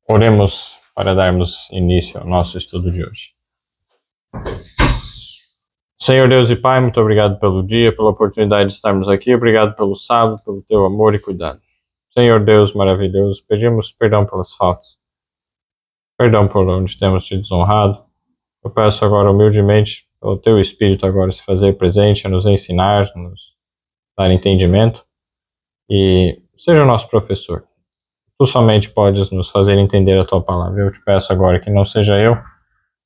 Oremos para darmos início ao nosso estudo de hoje. Senhor Deus e Pai, muito obrigado pelo dia, pela oportunidade de estarmos aqui. Obrigado pelo sábado, pelo teu amor e cuidado. Senhor Deus maravilhoso, pedimos perdão pelas faltas. Perdão por onde temos te desonrado. Eu peço agora humildemente pelo teu Espírito agora se fazer presente, a nos ensinar, a nos dar entendimento. E seja o nosso professor. Tu somente podes nos fazer entender a tua palavra. Eu te peço agora que não seja eu,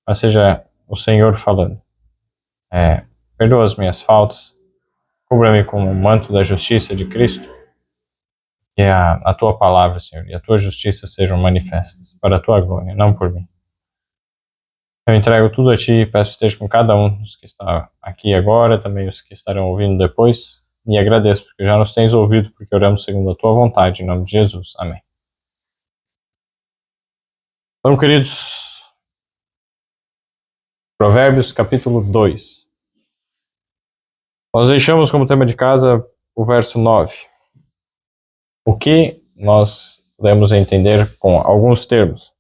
mas seja o Senhor falando. Perdoa as minhas faltas. Cubra-me com o manto da justiça de Cristo. Que a tua palavra, Senhor, e a tua justiça sejam manifestas para a tua glória, não por mim. Eu entrego tudo a ti e peço que esteja com cada um dos que está aqui agora, também os que estarão ouvindo depois. E agradeço porque já nos tens ouvido, porque oramos segundo a tua vontade, em nome de Jesus. Amém. Então, queridos, Provérbios capítulo 2. Nós deixamos como tema de casa o verso 9. O que nós podemos entender com alguns termos?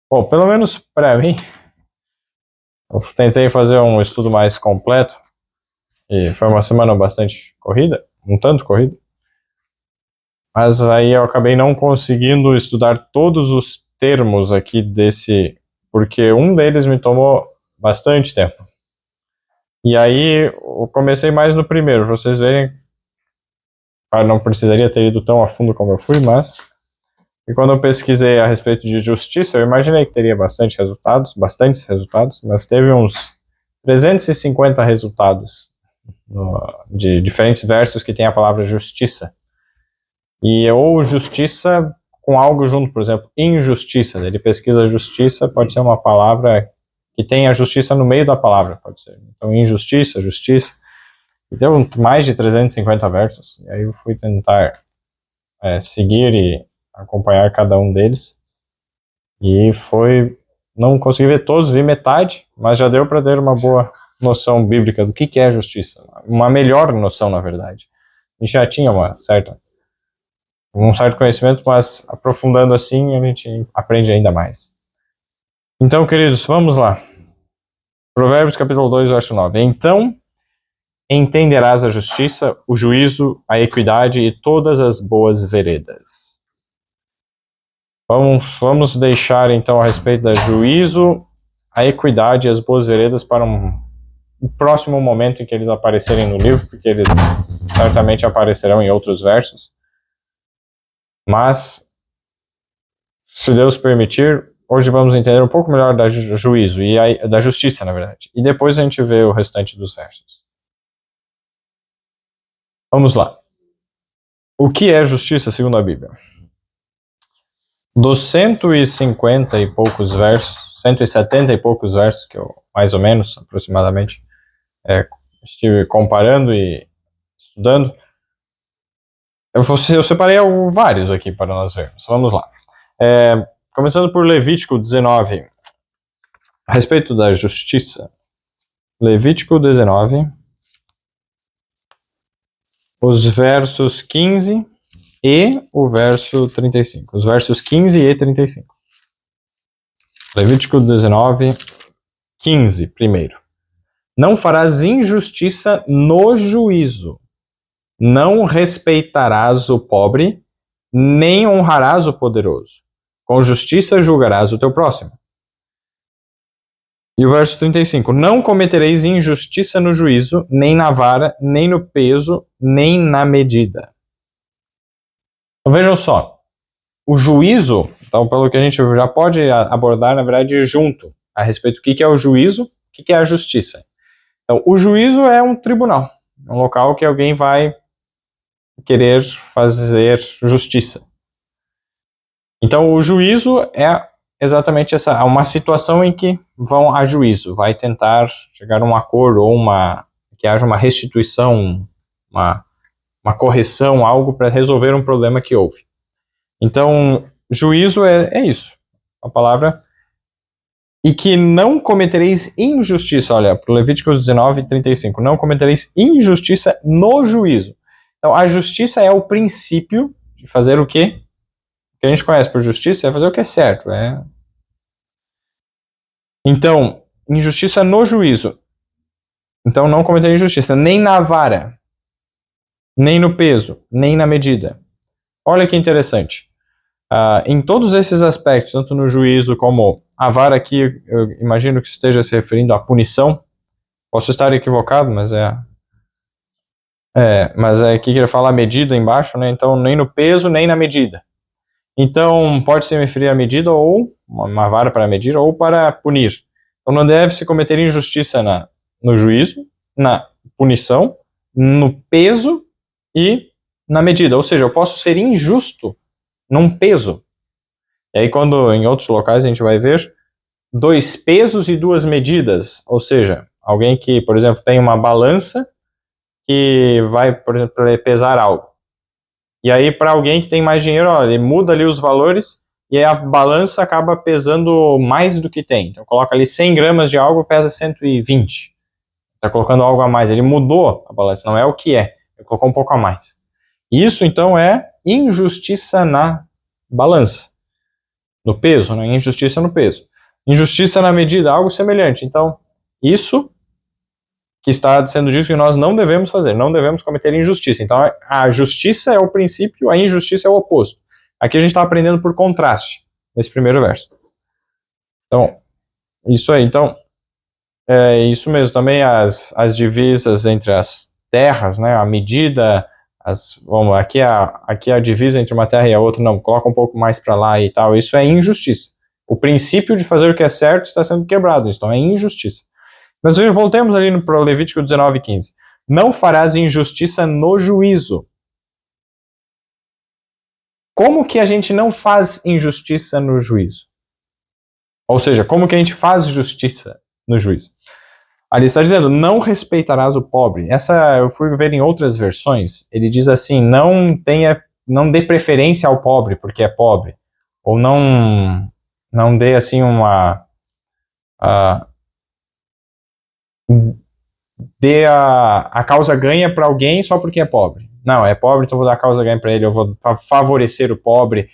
Bom, pelo menos para mim, eu tentei fazer um estudo mais completo e foi uma semana bastante corrida, um tanto corrida. Mas aí eu acabei não conseguindo estudar todos os termos aqui desse, porque um deles me tomou bastante tempo. E aí eu comecei mais no primeiro, pra vocês verem. Eu não precisaria ter ido tão a fundo como eu fui, mas... E quando eu pesquisei a respeito de justiça, eu imaginei que teria bastantes resultados, mas teve uns 350 resultados de diferentes versos que tem a palavra justiça. Ou justiça com algo junto, por exemplo, injustiça. Ele pesquisa justiça, pode ser uma palavra que tem a justiça no meio da palavra, pode ser. Então, injustiça, justiça. E deu mais de 350 versos. E aí eu fui tentar seguir e acompanhar cada um deles. E não consegui ver todos, vi metade, mas já deu para ter uma boa noção bíblica do que é justiça. Uma melhor noção, na verdade. A gente já tinha um certo conhecimento, mas aprofundando assim a gente aprende ainda mais. Então, queridos, vamos lá. Provérbios capítulo 2, verso 9. Então entenderás a justiça, o juízo, a equidade e todas as boas veredas. Vamos deixar então a respeito do juízo, a equidade e as boas veredas para um próximo momento em que eles aparecerem no livro, porque eles certamente aparecerão em outros versos. Mas, se Deus permitir, hoje vamos entender um pouco melhor da juízo e da justiça, na verdade. E depois a gente vê o restante dos versos. Vamos lá. O que é justiça segundo a Bíblia? Dos 150 e poucos versos, 170 e poucos versos, que eu, mais ou menos, aproximadamente, estive comparando e estudando, eu separei vários aqui para nós vermos. Vamos lá. Começando por Levítico 19, a respeito da justiça. Levítico 19, os versos 15 e o verso 35. Os versos 15 e 35. Levítico 19, 15, primeiro. Não farás injustiça no juízo. Não respeitarás o pobre, nem honrarás o poderoso. Com justiça julgarás o teu próximo. E o verso 35. Não cometereis injustiça no juízo, nem na vara, nem no peso, nem na medida. Então vejam só. O juízo, então pelo que a gente já pode abordar, na verdade, junto, a respeito do que é o juízo, o que é a justiça. Então, o juízo é um tribunal, um local que alguém vai querer fazer justiça. Então, o juízo é exatamente uma situação em que vão a juízo, vai tentar chegar a um acordo ou que haja uma restituição, uma correção, algo para resolver um problema que houve. Então, juízo é isso, a palavra. E que não cometereis injustiça, olha, para Levíticos 19, 35, não cometereis injustiça no juízo. Então, a justiça é o princípio de fazer o quê? que a gente conhece por justiça é fazer o que é certo. Então, injustiça no juízo. Então, não cometer injustiça, nem na vara, nem no peso, nem na medida. Olha que interessante. Em todos esses aspectos, tanto no juízo como a vara aqui, eu imagino que esteja se referindo à punição. Posso estar equivocado, mas mas aqui que ele fala a medida embaixo, né? Então, nem no peso, nem na medida. Então, pode se referir à medida ou uma vara para medir ou para punir. Então, não deve se cometer injustiça no juízo, na punição, no peso e na medida. Ou seja, eu posso ser injusto num peso. E aí, quando em outros locais a gente vai ver 2 pesos e 2 medidas. Ou seja, alguém que, por exemplo, tem uma balança que vai, por exemplo, pesar algo. E aí, para alguém que tem mais dinheiro, ele muda ali os valores e aí a balança acaba pesando mais do que tem. Então, coloca ali 100 gramas de algo, pesa 120. Está colocando algo a mais. Ele mudou a balança, não é o que é. Ele colocou um pouco a mais. Isso, então, é injustiça na balança. No peso, né? Injustiça no peso. Injustiça na medida, algo semelhante. Então, isso que está sendo dito que nós não devemos fazer, não devemos cometer injustiça. Então, a justiça é o princípio, a injustiça é o oposto. Aqui a gente está aprendendo por contraste, nesse primeiro verso. Então, isso aí. Então, é isso mesmo. Também as divisas entre as terras, né, a medida, aqui a divisa entre uma terra e a outra, não, coloca um pouco mais para lá e tal, isso é injustiça. O princípio de fazer o que é certo está sendo quebrado, então é injustiça. Mas voltemos ali para o Levítico 19:15. Não farás injustiça no juízo. Como que a gente não faz injustiça no juízo? Ou seja, como que a gente faz justiça no juízo? Ali está dizendo, não respeitarás o pobre. Essa eu fui ver em outras versões. Ele diz assim, não dê preferência ao pobre porque é pobre. Ou não dê assim dê a causa ganha para alguém só porque é pobre. Não, é pobre, então vou dar a causa ganha para ele, eu vou favorecer o pobre,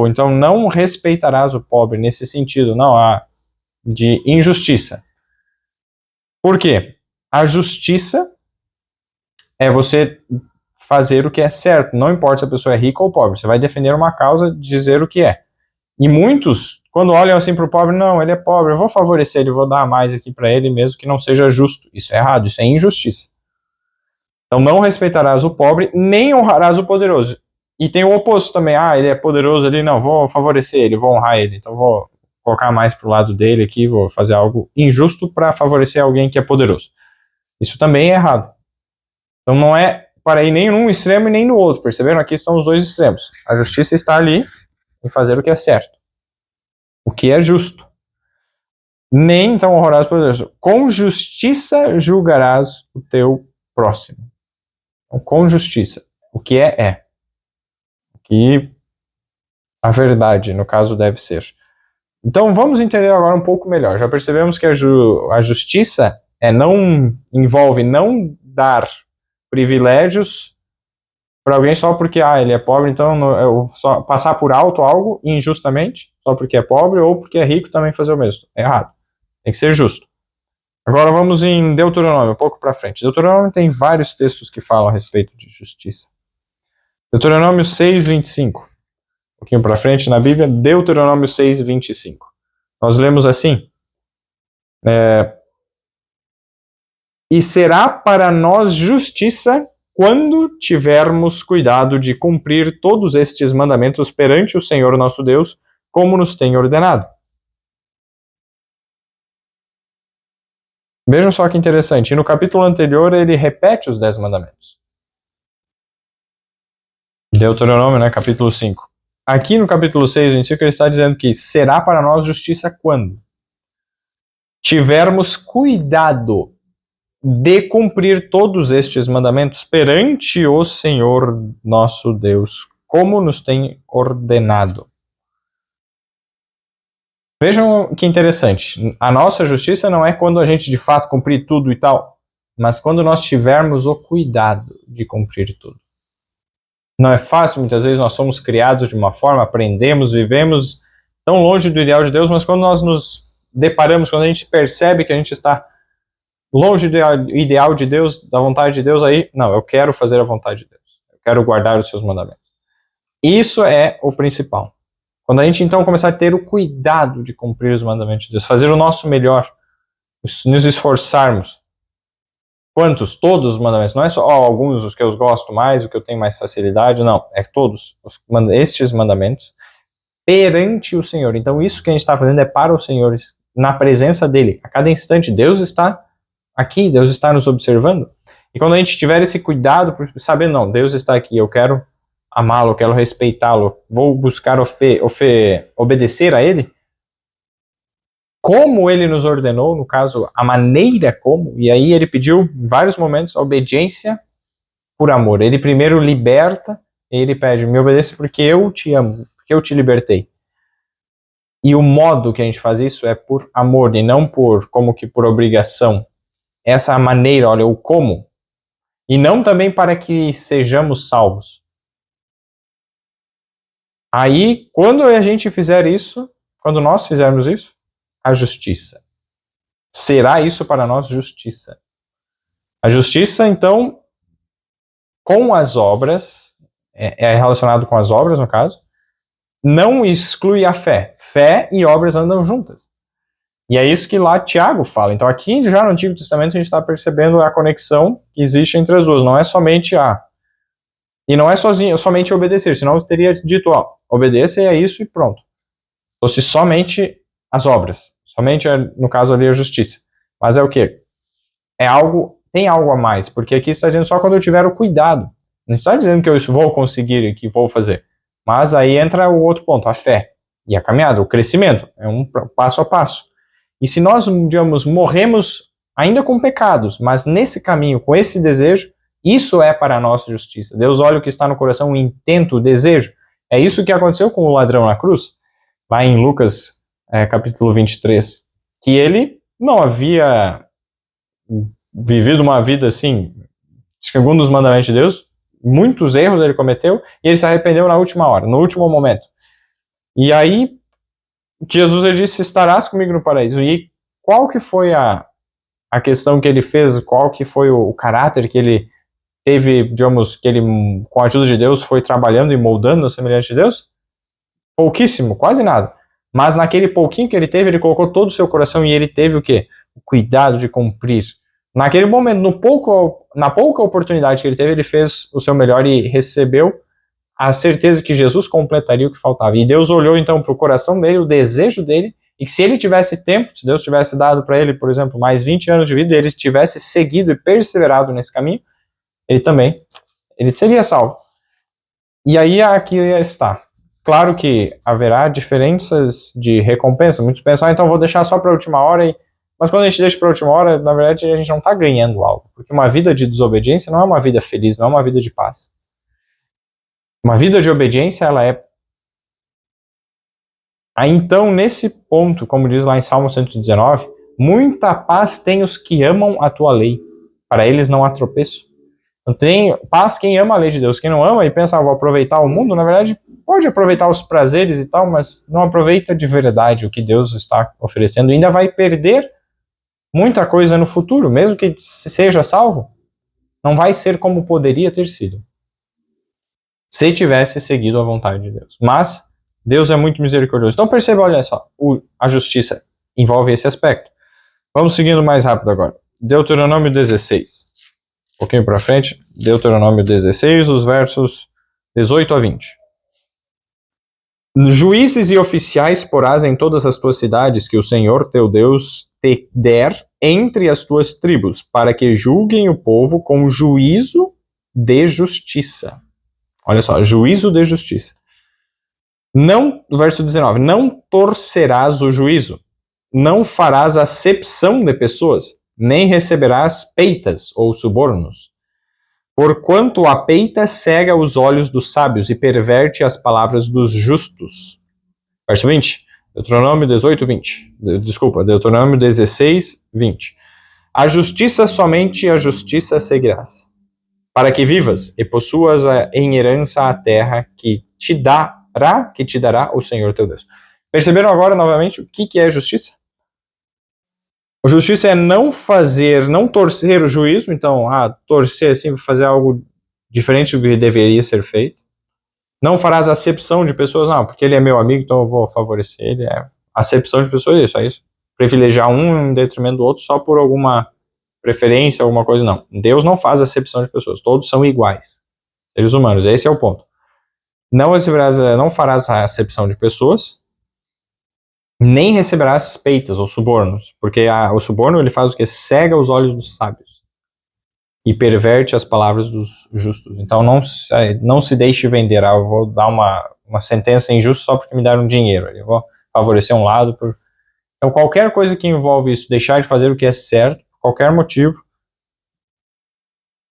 então não respeitarás o pobre nesse sentido, não há de injustiça. Por quê? A justiça é você fazer o que é certo, não importa se a pessoa é rica ou pobre, você vai defender uma causa, dizer o que é. E muitos, quando olham assim para o pobre, não, ele é pobre, eu vou favorecer ele, vou dar mais aqui para ele, mesmo que não seja justo. Isso é errado, isso é injustiça. Então não respeitarás o pobre, nem honrarás o poderoso. E tem o oposto também, ele é poderoso ali, não, vou favorecer ele, vou honrar ele, então vou colocar mais pro lado dele aqui, vou fazer algo injusto para favorecer alguém que é poderoso. Isso também é errado. Então não é para ir nem num extremo e nem no outro, perceberam? Aqui estão os dois extremos. A justiça está ali em fazer o que é certo, o que é justo. Nem então honrarás o poderoso. Com justiça julgarás o teu próximo. Então, com justiça. O que é. O que a verdade, no caso, deve ser. Então, vamos entender agora um pouco melhor. Já percebemos que a justiça não envolve não dar privilégios para alguém só porque ele é pobre, então eu só passar por alto algo injustamente, só porque é pobre, ou porque é rico também fazer o mesmo. É errado. Tem que ser justo. Agora vamos em Deuteronômio, um pouco para frente. Deuteronômio tem vários textos que falam a respeito de justiça. Deuteronômio 6:25. Um pouquinho para frente na Bíblia, Deuteronômio 6:25. Nós lemos assim: e será para nós justiça quando tivermos cuidado de cumprir todos estes mandamentos perante o Senhor nosso Deus, como nos tem ordenado. Vejam só que interessante, no capítulo anterior ele repete os 10 mandamentos. Deuteronômio, capítulo 5. Aqui no capítulo 6:25 ele está dizendo que será para nós justiça quando tivermos cuidado de cumprir todos estes mandamentos perante o Senhor nosso Deus, como nos tem ordenado. Vejam que interessante, a nossa justiça não é quando a gente de fato cumprir tudo e tal, mas quando nós tivermos o cuidado de cumprir tudo. Não é fácil, muitas vezes nós somos criados de uma forma, aprendemos, vivemos tão longe do ideal de Deus, mas quando nós nos deparamos, quando a gente percebe que a gente está longe do ideal de Deus, da vontade de Deus, aí, não, eu quero fazer a vontade de Deus. Eu quero guardar os seus mandamentos. Isso é o principal. Quando a gente então começar a ter o cuidado de cumprir os mandamentos de Deus, fazer o nosso melhor, nos esforçarmos. Quantos? Todos os mandamentos. Não é só alguns os que eu gosto mais, o que eu tenho mais facilidade, não. É todos estes mandamentos perante o Senhor. Então isso que a gente está fazendo é para o Senhor, na presença dele. A cada instante Deus está aqui, Deus está nos observando. E quando a gente tiver esse cuidado, saber, não, Deus está aqui, eu quero amá-lo, eu quero respeitá-lo, vou buscar obedecer a ele, como ele nos ordenou, no caso, a maneira como, e aí ele pediu em vários momentos a obediência por amor. Ele primeiro liberta, e ele pede, me obedeça porque eu te amo, porque eu te libertei. E o modo que a gente faz isso é por amor, e não como que por obrigação. Essa é a maneira, olha, o como. E não também para que sejamos salvos. Aí, quando a gente fizer isso, quando nós fizermos isso, a justiça. Será isso para nós justiça. A justiça, então, com as obras, é relacionado com as obras, no caso, não exclui a fé. Fé e obras andam juntas. E é isso que lá Tiago fala. Então aqui já no Antigo Testamento a gente está percebendo a conexão que existe entre as duas. Não é somente e não é somente obedecer, senão eu teria dito, obedeça e é isso e pronto. Fosse somente as obras. Somente, no caso ali, a justiça. Mas é o quê? Tem algo a mais, porque aqui está dizendo só quando eu tiver o cuidado. Não está dizendo que eu vou conseguir e que vou fazer. Mas aí entra o outro ponto, a fé e a caminhada, o crescimento. É um passo a passo. E se nós, digamos, morremos ainda com pecados, mas nesse caminho, com esse desejo, isso é para a nossa justiça. Deus olha o que está no coração, o intento, o desejo. É isso que aconteceu com o ladrão na cruz, lá em Lucas, capítulo 23, que ele não havia vivido uma vida assim, segundo os mandamentos de Deus, muitos erros ele cometeu, e ele se arrependeu na última hora, no último momento. E aí, Jesus ele disse, estarás comigo no paraíso. E qual que foi a questão que ele fez, qual que foi o caráter que ele teve, digamos, que ele, com a ajuda de Deus, foi trabalhando e moldando a semelhança de Deus? Pouquíssimo, quase nada. Mas naquele pouquinho que ele teve, ele colocou todo o seu coração e ele teve o quê? O cuidado de cumprir. Naquele momento, na pouca oportunidade que ele teve, ele fez o seu melhor e recebeu a certeza que Jesus completaria o que faltava. E Deus olhou então para o coração dele, o desejo dele, e que se ele tivesse tempo, se Deus tivesse dado para ele, por exemplo, mais 20 anos de vida, e ele tivesse seguido e perseverado nesse caminho, ele seria salvo. E aí aqui está. Claro que haverá diferenças de recompensa. Muitos pensam, então vou deixar só para a última hora. Mas quando a gente deixa para a última hora, na verdade a gente não está ganhando algo. Porque uma vida de desobediência não é uma vida feliz, não é uma vida de paz. Uma vida de obediência, ela é... Aí então, nesse ponto, como diz lá em Salmo 119, muita paz tem os que amam a tua lei. Para eles não há tropeço. Então, tem paz quem ama a lei de Deus. Quem não ama e pensa, vou aproveitar o mundo, na verdade, pode aproveitar os prazeres e tal, mas não aproveita de verdade o que Deus está oferecendo. E ainda vai perder muita coisa no futuro, mesmo que seja salvo, não vai ser como poderia ter sido se tivesse seguido a vontade de Deus. Mas Deus é muito misericordioso. Então perceba, olha só, a justiça envolve esse aspecto. Vamos seguindo mais rápido agora. Deuteronômio 16. Um pouquinho para frente. Deuteronômio 16, os versos 18 a 20. Juízes e oficiais porás em todas as tuas cidades que o Senhor teu Deus te der entre as tuas tribos, para que julguem o povo com juízo de justiça. Olha só, juízo de justiça. Não, verso 19, não torcerás o juízo, não farás acepção de pessoas, nem receberás peitas ou subornos. Porquanto a peita cega os olhos dos sábios e perverte as palavras dos justos. Verso 20, Deuteronômio 18, 20. Deuteronômio 16, 20. A justiça somente a justiça seguirás. para que vivas e possuas em herança a terra que te dará o Senhor teu Deus. Perceberam agora novamente o que é justiça? A justiça é não torcer o juízo, então, torcer assim, fazer algo diferente do que deveria ser feito. Não farás acepção de pessoas, não, porque ele é meu amigo, então eu vou favorecer ele. Acepção de pessoas, é isso. Privilegiar um em detrimento do outro só por alguma preferência, alguma coisa, não. Deus não faz acepção de pessoas, todos são iguais. Seres humanos, esse é o ponto. Não farás a acepção de pessoas, nem receberás suspeitas ou subornos, porque o suborno ele faz o que? Cega os olhos dos sábios e perverte as palavras dos justos. Então não se deixe vender. Eu vou dar uma sentença injusta só porque me deram dinheiro. Eu vou favorecer um lado. Então qualquer coisa que envolve isso, deixar de fazer o que é certo, por qualquer motivo,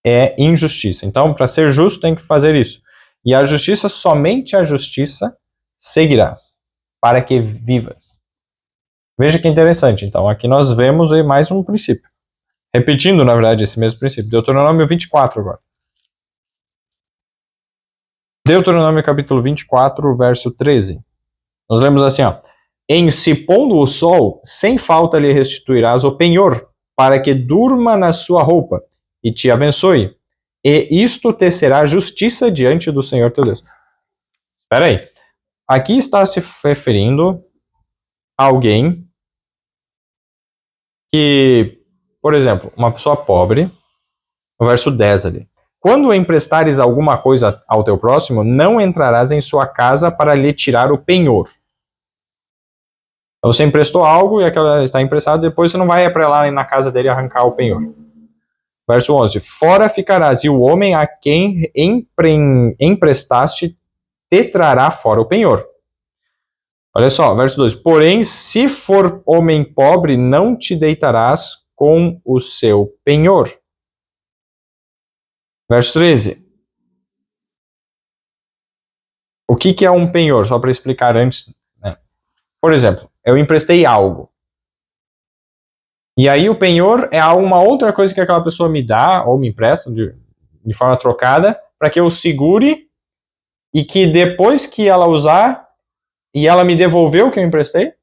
é injustiça. Então, para ser justo, tem que fazer isso. E a justiça, somente a justiça seguirás, para que vivas. Veja que interessante. Então, aqui nós vemos aí mais um princípio. Repetindo, na verdade, esse mesmo princípio. Deuteronômio 24 agora. Deuteronômio capítulo 24, verso 13. Nós lemos assim, ó. Em se pondo o sol, sem falta lhe restituirás o penhor, para que durma na sua roupa, e te abençoe. E isto te será justiça diante do Senhor teu Deus. Espera aí. Aqui está se referindo a alguém que, por exemplo, uma pessoa pobre, no verso 10 ali. Quando emprestares alguma coisa ao teu próximo, não entrarás em sua casa para lhe tirar o penhor. Então, você emprestou algo e aquela está emprestado, depois você não vai para lá na casa dele arrancar o penhor. Verso 11. Fora ficarás, e o homem a quem emprestaste te trará fora o penhor. Olha só, verso 2. Porém, se for homem pobre, não te deitarás com o seu penhor. Verso 13. O que é um penhor? Só para explicar antes. Né? Por exemplo, eu emprestei algo. E aí o penhor é uma outra coisa que aquela pessoa me dá, ou me empresta de forma trocada, para que eu segure e que depois que ela usar e ela me devolver o que eu emprestei,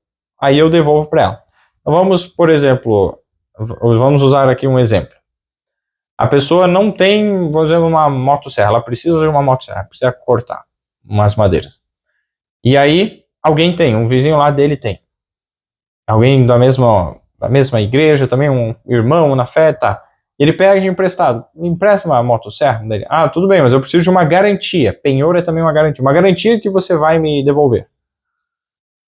aí eu devolvo para ela. Então vamos, por exemplo, vamos usar aqui um exemplo. A pessoa não tem, por exemplo, uma motosserra, ela precisa de uma motosserra, precisa cortar umas madeiras. E aí alguém tem, um vizinho lá dele tem. Alguém da mesma igreja, também um irmão na fé, tá. Ele pega de emprestado, me empresta uma motosserra dele. Tudo bem, mas eu preciso de uma garantia. Penhor é também uma garantia que você vai me devolver.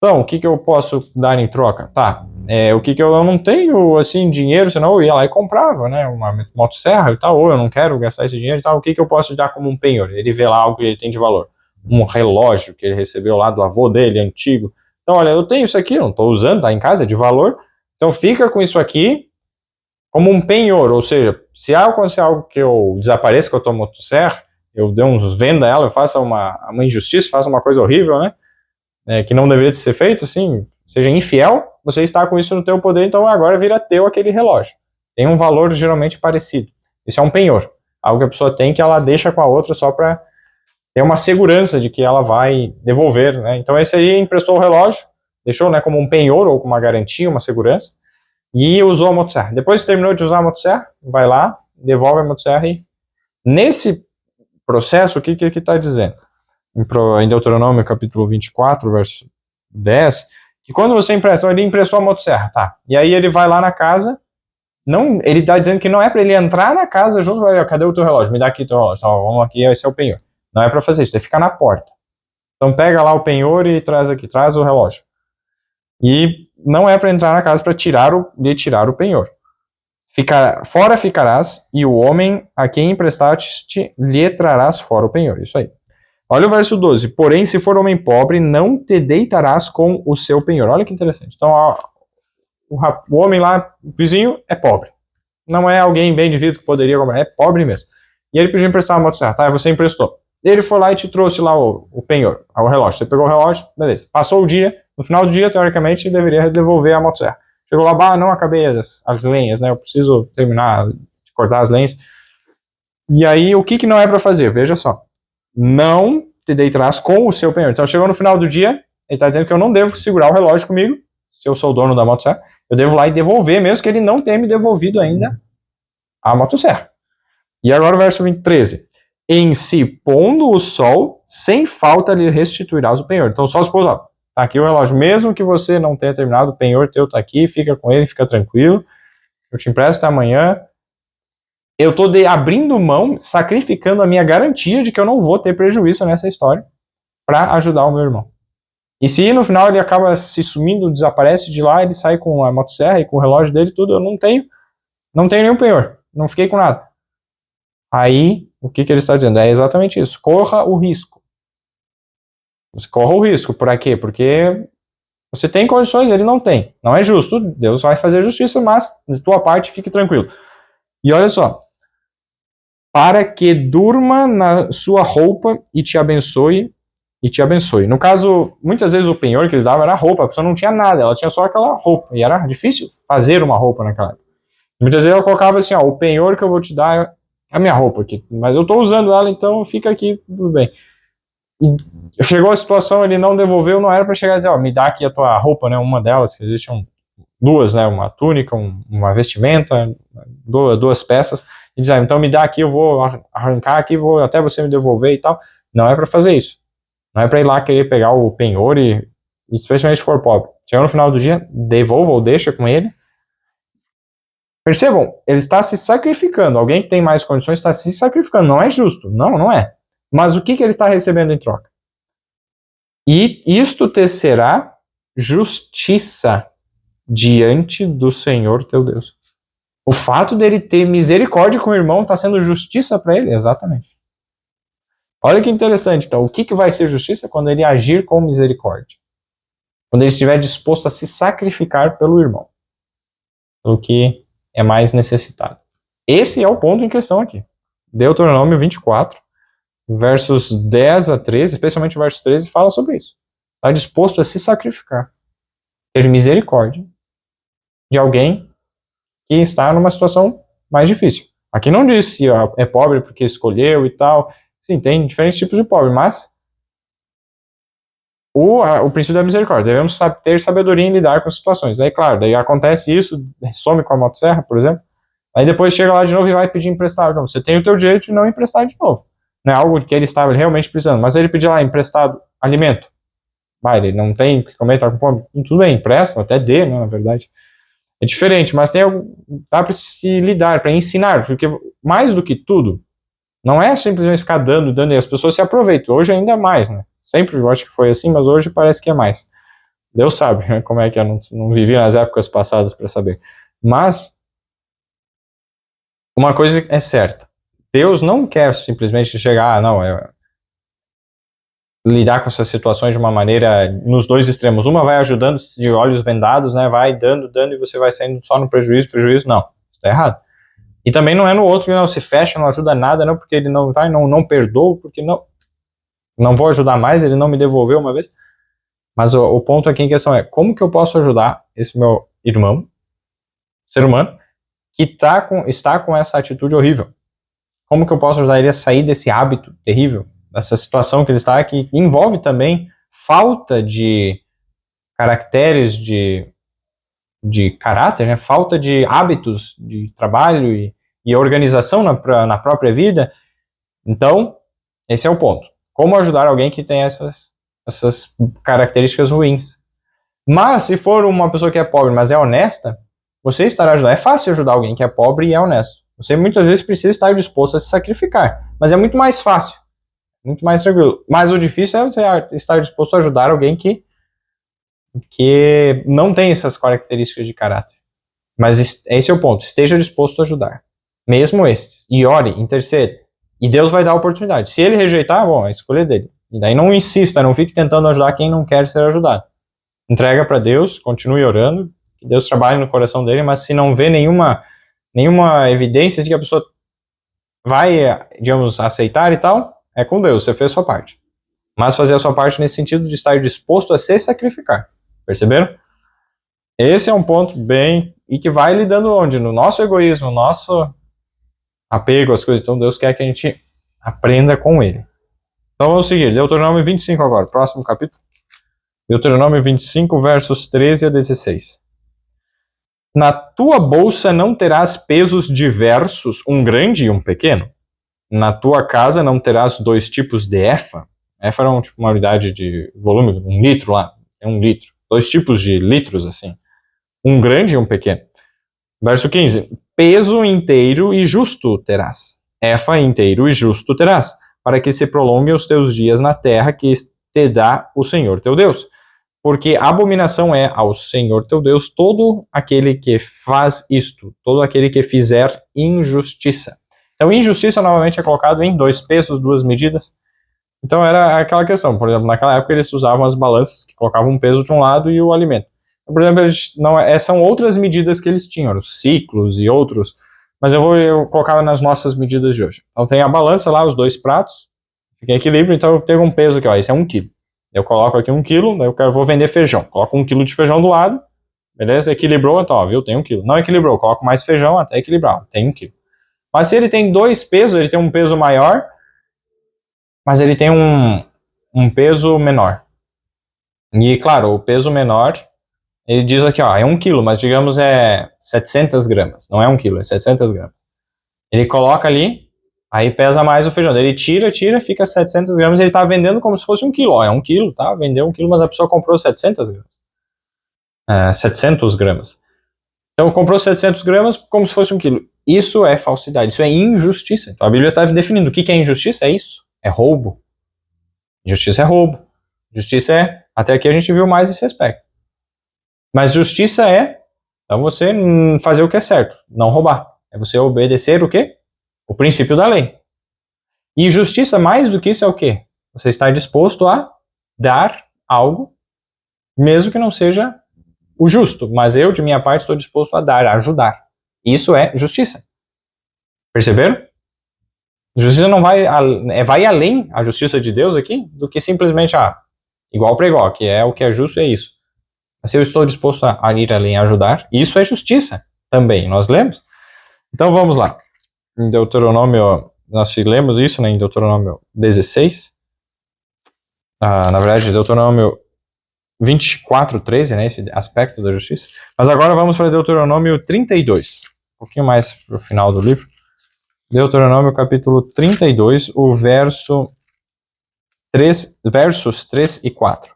Então, o que eu posso dar em troca? Tá, o que eu não tenho, assim, dinheiro, senão eu ia lá e comprava, né, uma motosserra e tal, ou eu não quero gastar esse dinheiro e tal, o que eu posso dar como um penhor? Ele vê lá algo que ele tem de valor. Um relógio que ele recebeu lá do avô dele, antigo. Então, olha, eu tenho isso aqui, não estou usando, tá em casa, é de valor, então fica com isso aqui como um penhor, ou seja, se acontecer algo que eu desapareça com a tua motosserra, eu venda ela, eu faça uma injustiça, faça uma coisa horrível, né, que não deveria ser feito, assim, seja infiel, você está com isso no teu poder, então agora vira teu aquele relógio. Tem um valor geralmente parecido. Isso é um penhor, algo que a pessoa tem que ela deixa com a outra só para ter uma segurança de que ela vai devolver, né? Então esse aí emprestou o relógio, deixou, né, como um penhor ou como uma garantia, uma segurança, e usou a motosserra. Depois que terminou de usar a motosserra, vai lá, devolve a motosserra e nesse processo, o que está dizendo? Em Deuteronômio capítulo 24, verso 10, que quando você emprestou, ele emprestou a motosserra, tá? E aí ele vai lá na casa, ele está dizendo que não é para ele entrar na casa junto, cadê o teu relógio? Me dá aqui o teu relógio, tá, vamos aqui, esse é o penhor. Não é para fazer isso, tem que ficar na porta. Então pega lá o penhor e traz o relógio. E não é para entrar na casa para tirar o penhor. Fora ficarás, e o homem a quem emprestaste lhe trarás fora o penhor. Isso aí. Olha o verso 12. Porém, se for homem pobre, não te deitarás com o seu penhor. Olha que interessante. Então, o homem lá, o vizinho, é pobre. Não é alguém bem de vida que poderia comprar, é pobre mesmo. E ele pediu emprestar uma motosserra, tá? Você emprestou. Ele foi lá e te trouxe lá o penhor, o relógio. Você pegou o relógio, beleza. Passou o dia, no final do dia, teoricamente, deveria devolver a motosserra. Chegou lá, não acabei as lenhas, né? Eu preciso terminar de cortar as lenhas. E aí, o que não é para fazer? Veja só. Não te deitarás com o seu penhor. Então, chegou no final do dia, ele está dizendo que eu não devo segurar o relógio comigo, se eu sou o dono da motosserra. Eu devo lá e devolver, mesmo que ele não tenha me devolvido ainda a motosserra. E agora o verso 13. Em se pondo o sol, sem falta lhe restituirás o penhor. Então, só se pôs, ó, tá aqui o relógio. Mesmo que você não tenha terminado, o penhor teu tá aqui, fica com ele, fica tranquilo. Eu te empresto amanhã. Eu tô abrindo mão, sacrificando a minha garantia de que eu não vou ter prejuízo nessa história para ajudar o meu irmão. E se no final ele acaba se sumindo, desaparece de lá, ele sai com a motosserra e com o relógio dele, tudo, eu não tenho nenhum penhor, não fiquei com nada. Aí, o que ele está dizendo? É exatamente isso, corra o risco. Você corra o risco, por quê? Porque você tem condições, ele não tem. Não é justo, Deus vai fazer justiça, mas de tua parte, fique tranquilo. E olha só, para que durma na sua roupa e te abençoe. No caso, muitas vezes o penhor que eles davam era roupa, a pessoa não tinha nada, ela tinha só aquela roupa, e era difícil fazer uma roupa naquela época. Muitas vezes ela colocava assim, ó, o penhor que eu vou te dar é a minha roupa aqui, mas eu estou usando ela, então fica aqui, tudo bem. E chegou a situação, ele não devolveu, não era para chegar e dizer, ó, me dá aqui a tua roupa, né, uma delas, que existem duas, né, uma túnica, uma vestimenta, duas peças, e dizer, então me dá aqui, eu vou arrancar aqui, vou até você me devolver e tal. Não é para fazer isso. Não é para ir lá querer pegar o penhor e especialmente se for pobre. Chega no final do dia, devolva ou deixa com ele. Percebam, ele está se sacrificando. Alguém que tem mais condições está se sacrificando. Não é justo. Não, não é. Mas o que ele está recebendo em troca? E isto te será justiça diante do Senhor teu Deus. O fato dele ter misericórdia com o irmão está sendo justiça para ele? Exatamente. Olha que interessante, então, o que vai ser justiça? Quando ele agir com misericórdia. Quando ele estiver disposto a se sacrificar pelo irmão. Pelo que é mais necessitado. Esse é o ponto em questão aqui. Deuteronômio 24, versos 10 a 13, especialmente o verso 13, fala sobre isso. Está disposto a se sacrificar. Ter misericórdia de alguém que está numa situação mais difícil. Aqui não diz se é pobre porque escolheu e tal. Sim, tem diferentes tipos de pobre, mas o princípio da misericórdia. Devemos ter sabedoria em lidar com situações. Aí, claro, daí acontece isso, some com a motosserra, por exemplo. Aí depois chega lá de novo e vai pedir emprestado. Não, você tem o teu direito de não emprestar de novo. Não é algo que ele estava realmente precisando. Mas ele pedir lá emprestado alimento. Vai, ele não tem que comer, tá com fome. Tudo bem, empresta, até dê, né, na verdade. É diferente, mas dá para se lidar, para ensinar, porque mais do que tudo, não é simplesmente ficar dando, e as pessoas se aproveitam. Hoje ainda mais, né? Sempre eu acho que foi assim, mas hoje parece que é mais. Deus sabe, né, como é que eu não vivi nas épocas passadas para saber. Mas uma coisa é certa. Deus não quer simplesmente chegar, lidar com essas situações de uma maneira nos dois extremos. Uma vai ajudando de olhos vendados, né? Vai dando e você vai saindo só no prejuízo. Não, isso está errado. E também não é no outro que não se fecha, não ajuda nada, não, porque ele não vai, não perdoa, porque não vou ajudar mais, ele não me devolveu uma vez. Mas o ponto aqui em questão é, como que eu posso ajudar esse meu irmão, ser humano, que está com essa atitude horrível? Como que eu posso ajudar ele a sair desse hábito terrível, dessa situação que ele está, que envolve também falta de caracteres de caráter, né? Falta de hábitos de trabalho e organização na própria vida. Então, esse é o ponto. Como ajudar alguém que tem essas características ruins? Mas, se for uma pessoa que é pobre, mas é honesta, você estará ajudando. É fácil ajudar alguém que é pobre e é honesto. Você muitas vezes precisa estar disposto a se sacrificar. Mas é muito mais fácil. Muito mais tranquilo. Mas o difícil é você estar disposto a ajudar alguém que não tem essas características de caráter. Mas esse é o ponto. Esteja disposto a ajudar. Mesmo esses. E ore, interceda. E Deus vai dar a oportunidade. Se ele rejeitar, bom, é a escolha dele. E daí não insista, não fique tentando ajudar quem não quer ser ajudado. Entrega para Deus, continue orando, que Deus trabalhe no coração dele, mas se não vê nenhuma evidência de que a pessoa vai, digamos, aceitar e tal, é com Deus, você fez a sua parte. Mas fazer a sua parte nesse sentido de estar disposto a se sacrificar. Perceberam? Esse é um ponto bem... E que vai lidando onde? No nosso egoísmo, apego às coisas. Então Deus quer que a gente aprenda com ele. Então vamos seguir. Deuteronômio 25 agora, próximo capítulo. Deuteronômio 25, versos 13 a 16. Na tua bolsa não terás pesos diversos, um grande e um pequeno. Na tua casa não terás 2 tipos de efa. Efa era uma unidade de volume, 1 litro lá. É 1 litro. 2 tipos de litros, assim. Um grande e um pequeno. Verso 15. Peso inteiro e justo terás. Efa inteiro e justo terás, para que se prolonguem os teus dias na terra que te dá o Senhor teu Deus. Porque abominação é ao Senhor teu Deus todo aquele que faz isto, todo aquele que fizer injustiça. Então, injustiça novamente é colocado em 2 pesos, 2 medidas. Então, era aquela questão. Por exemplo, naquela época eles usavam as balanças que colocavam um peso de um lado e o alimento. Então, por exemplo, são outras medidas que eles tinham, os ciclos e outros. Mas eu colocar nas nossas medidas de hoje. Então, tem a balança lá, os 2 pratos, fica em equilíbrio. Então, eu tenho um peso aqui, ó, esse é 1 quilo. Eu coloco aqui 1 quilo, daí eu vou vender feijão. Coloco 1 quilo de feijão do lado, beleza? Equilibrou, então, ó, viu? Tem 1 quilo. Não equilibrou, coloco mais feijão até equilibrar, tem 1 quilo. Mas se ele tem 2 pesos, ele tem um peso maior, mas ele tem um peso menor. E, claro, o peso menor, ele diz aqui, ó, é 1 quilo, mas digamos é 700 gramas. Não é 1 quilo, é 700 gramas. Ele coloca ali, aí pesa mais o feijão. Ele tira, fica 700 gramas. Ele tá vendendo como se fosse 1 quilo. Ó, é 1 quilo, tá? Vendeu 1 quilo, mas a pessoa comprou 700 gramas. 700 gramas. Então, comprou 700 gramas como se fosse 1 quilo. Isso é falsidade, isso é injustiça. Então, a Bíblia está definindo o que é injustiça, é isso. É roubo. Justiça é roubo. Justiça é... Até aqui a gente viu mais esse aspecto. Mas justiça é... Então, você fazer o que é certo, não roubar. É você obedecer o quê? O princípio da lei. E justiça, mais do que isso, é o quê? Você está disposto a dar algo, mesmo que não seja o justo. Mas eu, de minha parte, estou disposto a dar, a ajudar. Isso é justiça. Perceberam? Justiça não vai além, a justiça de Deus aqui, do que simplesmente, igual para igual, que é o que é justo, é isso. Mas se eu estou disposto a ir além, a ajudar, isso é justiça também, nós lemos. Então vamos lá. Em Deuteronômio, nós lemos isso, né, em Deuteronômio 16. Na verdade, Deuteronômio 24, 13, né, esse aspecto da justiça. Mas agora vamos para Deuteronômio 32, um pouquinho mais para o final do livro. Deuteronômio capítulo 32, o versos 3 e 4.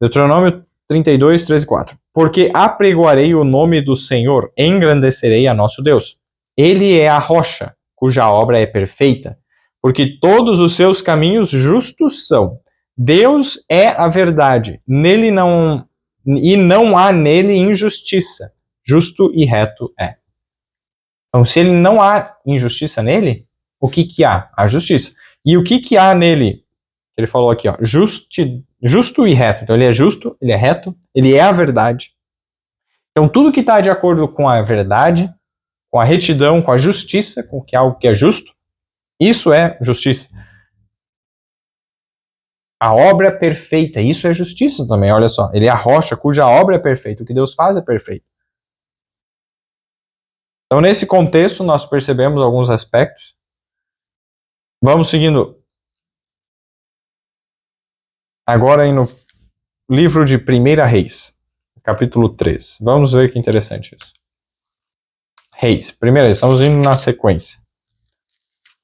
Deuteronômio 32, 3 e 4. Porque apregoarei o nome do Senhor, engrandecerei a nosso Deus. Ele é a rocha, cuja obra é perfeita, porque todos os seus caminhos justos são. Deus é a verdade, não há nele injustiça. Justo e reto é. Então, se ele não há injustiça nele, o que há? A justiça. E o que há nele? Ele falou aqui, ó, justo e reto. Então, ele é justo, ele é reto, ele é a verdade. Então, tudo que está de acordo com a verdade, com a retidão, com a justiça, com algo que é justo, isso é justiça. A obra perfeita, isso é justiça também, olha só. Ele é a rocha cuja obra é perfeita. O que Deus faz é perfeito. Então, nesse contexto, nós percebemos alguns aspectos. Vamos seguindo. Agora, no livro de 1 Reis, capítulo 3. Vamos ver que interessante isso. Reis, 1 Reis, estamos indo na sequência.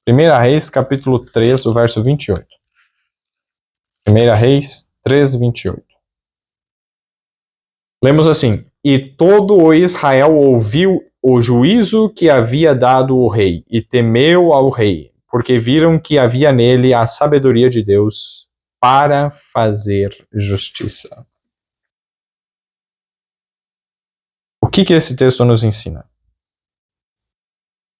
1 Reis, capítulo 3, o verso 28. 1 Reis 3, 28. Lemos assim: E todo o Israel ouviu o juízo que havia dado o rei, e temeu ao rei, porque viram que havia nele a sabedoria de Deus para fazer justiça. O que esse texto nos ensina?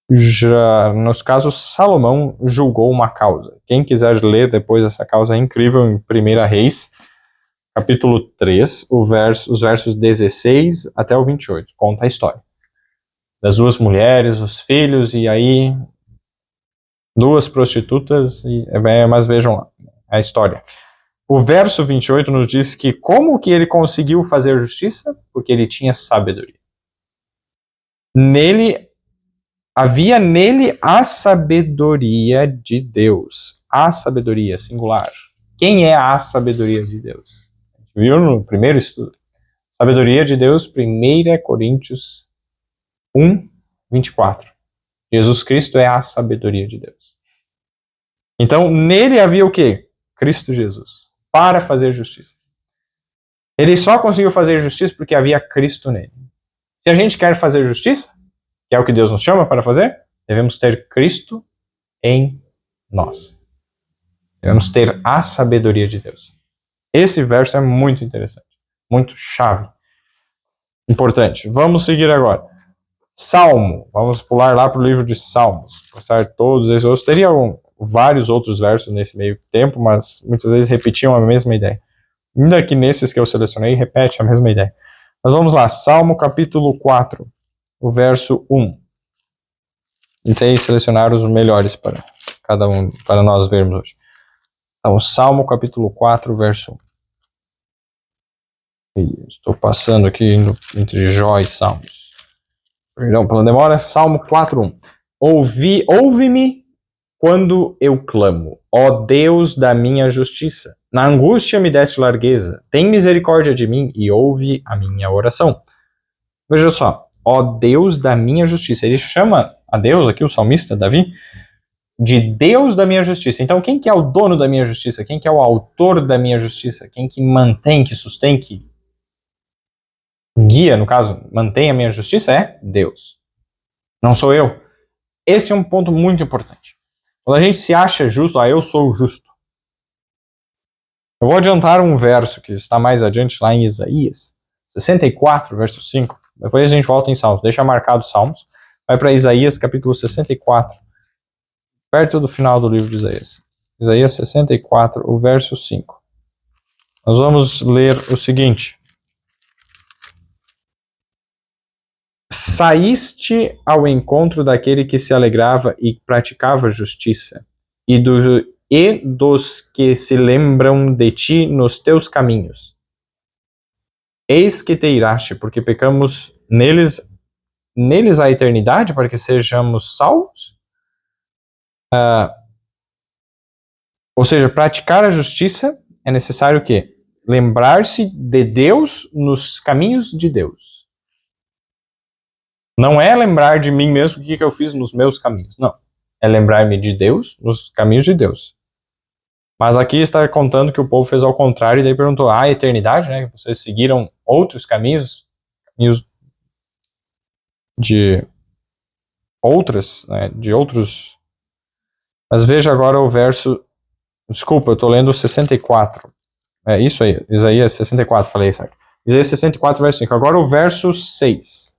Já nos casos, Salomão julgou uma causa. Quem quiser ler depois essa causa é incrível em 1 Reis, capítulo 3, os versos 16 até o 28. Conta a história das 2 mulheres, os filhos, e aí 2 prostitutas, mas vejam lá a história. O verso 28 nos diz que como que ele conseguiu fazer justiça? Porque ele tinha sabedoria. Nele havia nele a sabedoria de Deus. A sabedoria, singular. Quem é a sabedoria de Deus? Viu no primeiro estudo? Sabedoria de Deus, 1 Coríntios 1, 24. Jesus Cristo é a sabedoria de Deus. Então, nele havia o quê? Cristo Jesus, para fazer justiça. Ele só conseguiu fazer justiça porque havia Cristo nele. Se a gente quer fazer justiça, que é o que Deus nos chama para fazer, devemos ter Cristo em nós. Devemos ter a sabedoria de Deus. Esse verso é muito interessante, muito chave, importante. Vamos seguir agora. Salmo, vamos pular lá para o livro de Salmos, passar todos esses outros. Teriam vários outros versos nesse meio tempo, mas muitas vezes repetiam a mesma ideia. Ainda que nesses que eu selecionei, repete a mesma ideia. Mas vamos lá, Salmo capítulo 4, o verso 1. Tentei selecionar os melhores para cada um, para nós vermos hoje. Então, Salmo capítulo 4, verso 1. Estou passando aqui entre Jó e Salmos. Perdão pela demora. Salmo 4, 1. Ouve-me quando eu clamo, ó Deus da minha justiça. Na angústia me deste largueza. Tem misericórdia de mim e ouve a minha oração. Veja só, ó Deus da minha justiça. Ele chama a Deus, aqui o salmista Davi, de Deus da minha justiça. Então, quem que é o dono da minha justiça? Quem que é o autor da minha justiça? Quem que mantém, que sustém, que guia, no caso, mantém a minha justiça é Deus. Não sou eu. Esse é um ponto muito importante. Quando a gente se acha justo, eu sou justo. Eu vou adiantar um verso que está mais adiante lá em Isaías 64, verso 5. Depois a gente volta em Salmos. Deixa marcado Salmos. Vai para Isaías capítulo 64. Perto do final do livro de Isaías. Isaías 64, o verso 5. Nós vamos ler o seguinte. Saíste ao encontro daquele que se alegrava e praticava justiça, e dos que se lembram de ti nos teus caminhos. Eis que te iraste, porque pecamos neles a eternidade, para que sejamos salvos? Ou seja, praticar a justiça é necessário o quê? Lembrar-se de Deus nos caminhos de Deus. Não é lembrar de mim mesmo o que eu fiz nos meus caminhos. Não. É lembrar-me de Deus nos caminhos de Deus. Mas aqui está contando que o povo fez ao contrário e daí perguntou, a eternidade, né? Vocês seguiram outros caminhos de outras, né? De outros. Mas veja agora o verso. Desculpa, eu estou lendo o 64. É isso aí, Isaías 64, falei isso aqui. Isaías 64, verso 5. Agora o verso 6.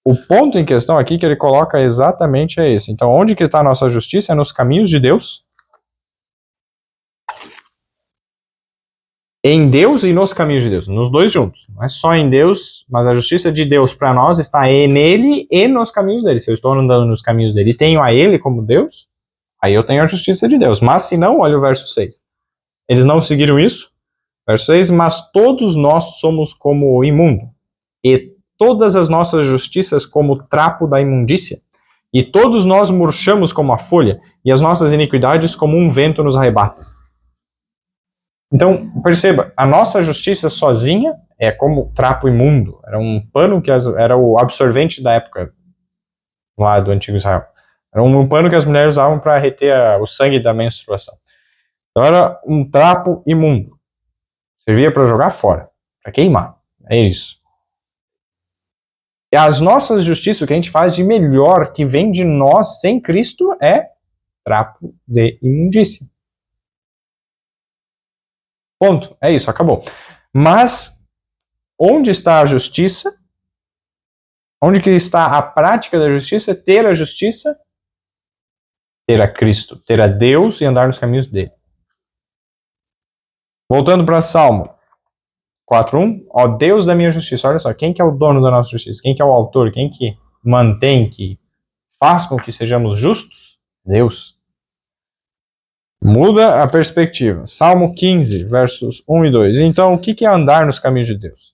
O ponto em questão aqui que ele coloca exatamente é esse. Então, onde que está a nossa justiça? É nos caminhos de Deus. Em Deus e nos caminhos de Deus. Nos dois juntos. Não é só em Deus, mas a justiça de Deus para nós está nele e nos caminhos dele. Se eu estou andando nos caminhos dele e tenho a ele como Deus, aí eu tenho a justiça de Deus. Mas se não, olha o verso 6. Eles não seguiram isso. Verso 6. Mas todos nós somos como o imundo. E todas as nossas justiças como o trapo da imundícia. E todos nós murchamos como a folha. E as nossas iniquidades como um vento nos arrebata. Então, perceba, a nossa justiça sozinha é como trapo imundo. Era um pano que era o absorvente da época lá do antigo Israel. Era um pano que as mulheres usavam para reter o sangue da menstruação. Então era um trapo imundo. Servia para jogar fora, para queimar. É isso. E as nossas justiças, o que a gente faz de melhor, que vem de nós sem Cristo, é trapo de imundícia. Ponto. É isso, acabou. Mas, onde está a justiça? Onde que está a prática da justiça? Ter a justiça, ter a Cristo, ter a Deus e andar nos caminhos dele. Voltando para Salmo 4.1, ó Deus da minha justiça. Olha só, quem que é o dono da nossa justiça? Quem que é o autor? Quem que mantém, que faz com que sejamos justos? Deus. Muda a perspectiva. Salmo 15, versos 1 e 2. Então, o que é andar nos caminhos de Deus?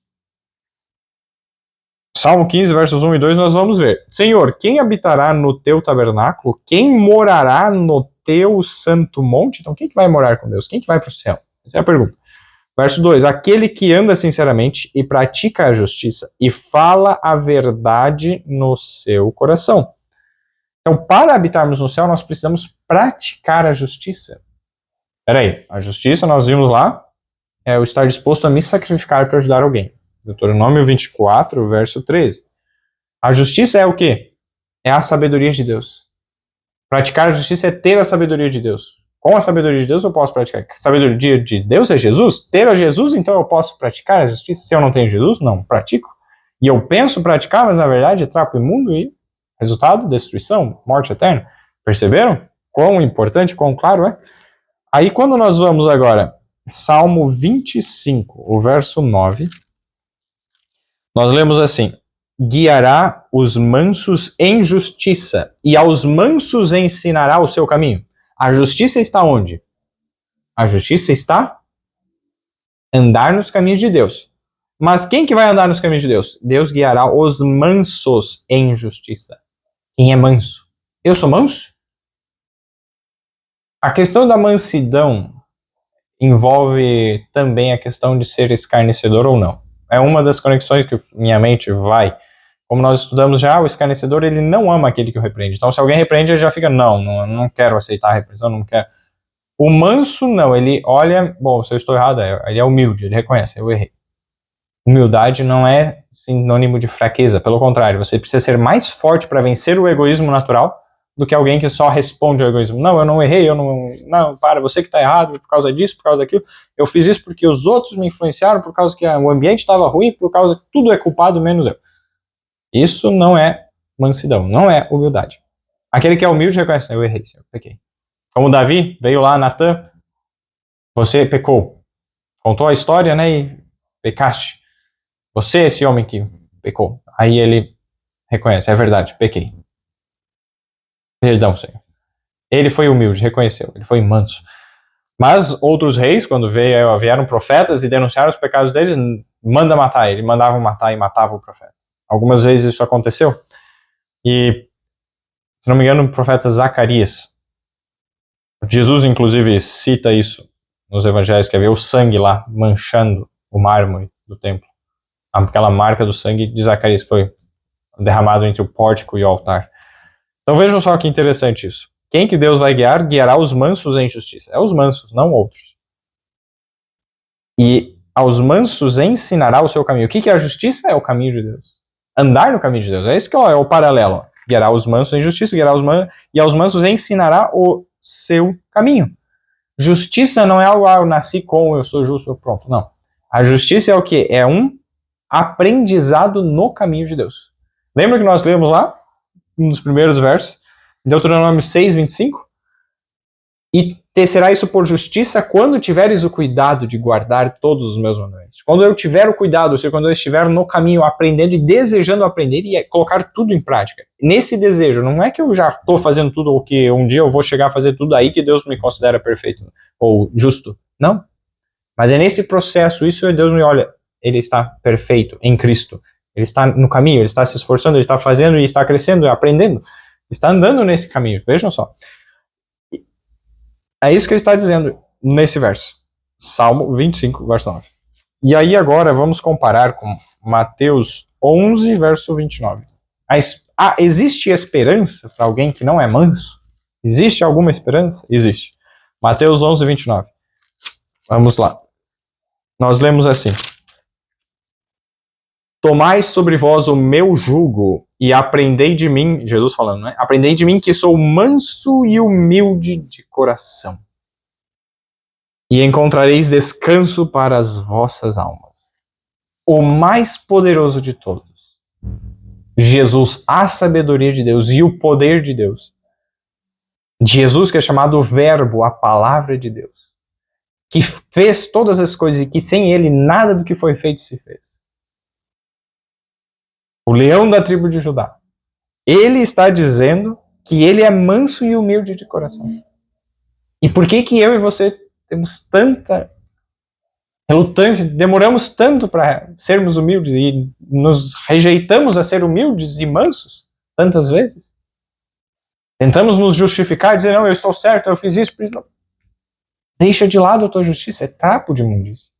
Salmo 15, versos 1 e 2, nós vamos ver. Senhor, quem habitará no teu tabernáculo? Quem morará no teu santo monte? Então, quem que vai morar com Deus? Quem que vai para o céu? Essa é a pergunta. Verso 2, aquele que anda sinceramente e pratica a justiça e fala a verdade no seu coração. Então, para habitarmos no céu, nós precisamos praticar a justiça. Peraí, a justiça, nós vimos lá, é o estar disposto a me sacrificar para ajudar alguém. Deuteronômio 24, verso 13. A justiça é o quê? É a sabedoria de Deus. Praticar a justiça é ter a sabedoria de Deus. Com a sabedoria de Deus eu posso praticar. A sabedoria de Deus é Jesus? Ter a Jesus, então eu posso praticar a justiça? Se eu não tenho Jesus, não pratico. E eu penso praticar, mas na verdade é trapo imundo e resultado, destruição, morte eterna. Perceberam? Quão importante, quão claro é? Aí quando nós vamos agora, Salmo 25, o verso 9, nós lemos assim: guiará os mansos em justiça, e aos mansos ensinará o seu caminho. A justiça está onde? A justiça está andar nos caminhos de Deus. Mas quem que vai andar nos caminhos de Deus? Deus guiará os mansos em justiça. Quem é manso? Eu sou manso? A questão da mansidão envolve também a questão de ser escarnecedor ou não. É uma das conexões que minha mente vai. Como nós estudamos já, o escarnecedor, ele não ama aquele que o repreende. Então, se alguém repreende, ele já fica, não quero aceitar a repreensão, não quero. O manso, não, ele olha, bom, se eu estou errado, ele é humilde, ele reconhece, eu errei. Humildade não é sinônimo de fraqueza, pelo contrário, você precisa ser mais forte para vencer o egoísmo natural do que alguém que só responde ao egoísmo. Não, eu não errei, não, para, você que está errado por causa disso, por causa daquilo, eu fiz isso porque os outros me influenciaram, por causa que o ambiente estava ruim, por causa que tudo é culpado menos eu. Isso não é mansidão, não é humildade. Aquele que é humilde reconhece, eu errei, Senhor, pequei. Como Davi, veio lá, Natã, você pecou. Contou a história, né, e pecaste. Você é esse homem que pecou. Aí ele reconhece, é verdade, pequei. Perdão, Senhor. Ele foi humilde, reconheceu, ele foi manso. Mas outros reis, quando vieram profetas e denunciaram os pecados deles, manda matar ele, mandavam matar e matavam o profeta. Algumas vezes isso aconteceu. E, se não me engano, o profeta Zacarias, Jesus inclusive cita isso nos evangelhos, que havia o sangue lá manchando o mármore do templo. Aquela marca do sangue de Zacarias foi derramado entre o pórtico e o altar. Então vejam só que interessante isso. Quem que Deus vai guiar? Guiará os mansos em justiça. É os mansos, não outros. E aos mansos ensinará o seu caminho. O que é a justiça? É o caminho de Deus. Andar no caminho de Deus. É isso que é o paralelo. Guiará os mansos em justiça, e aos mansos ensinará o seu caminho. Justiça não é algo, eu nasci com, eu sou justo, pronto. Não. A justiça é o quê? É um aprendizado no caminho de Deus. Lembra que nós lemos lá, um dos primeiros versos, Deuteronômio 6, 25? E te será isso por justiça quando tiveres o cuidado de guardar todos os meus mandamentos. Quando eu tiver o cuidado, ou seja, quando eu estiver no caminho aprendendo e desejando aprender e colocar tudo em prática. Nesse desejo, não é que eu já estou fazendo tudo ou que um dia eu vou chegar a fazer tudo aí que Deus me considera perfeito ou justo. Não. Mas é nesse processo, isso Deus me olha, ele está perfeito em Cristo. Ele está no caminho, ele está se esforçando, ele está fazendo e está crescendo, aprendendo. Está andando nesse caminho, vejam só. É isso que ele está dizendo nesse verso. Salmo 25, verso 9. E aí agora vamos comparar com Mateus 11, verso 29. Existe esperança para alguém que não é manso? Existe alguma esperança? Existe. Mateus 11, 29. Vamos lá. Nós lemos assim: tomai sobre vós o meu jugo e aprendei de mim, Jesus falando, né? Aprendei de mim que sou manso e humilde de coração, e encontrareis descanso para as vossas almas. O mais poderoso de todos, Jesus, a sabedoria de Deus e o poder de Deus. Jesus, que é chamado o Verbo, a palavra de Deus, que fez todas as coisas e que sem ele nada do que foi feito se fez. O leão da tribo de Judá. Ele está dizendo que ele é manso e humilde de coração. E por que eu e você temos tanta relutância, demoramos tanto para sermos humildes e nos rejeitamos a ser humildes e mansos tantas vezes. Tentamos nos justificar, dizer, não, eu estou certo, eu fiz isso, por isso. Deixa de lado a tua justiça, é trapo de imundícia.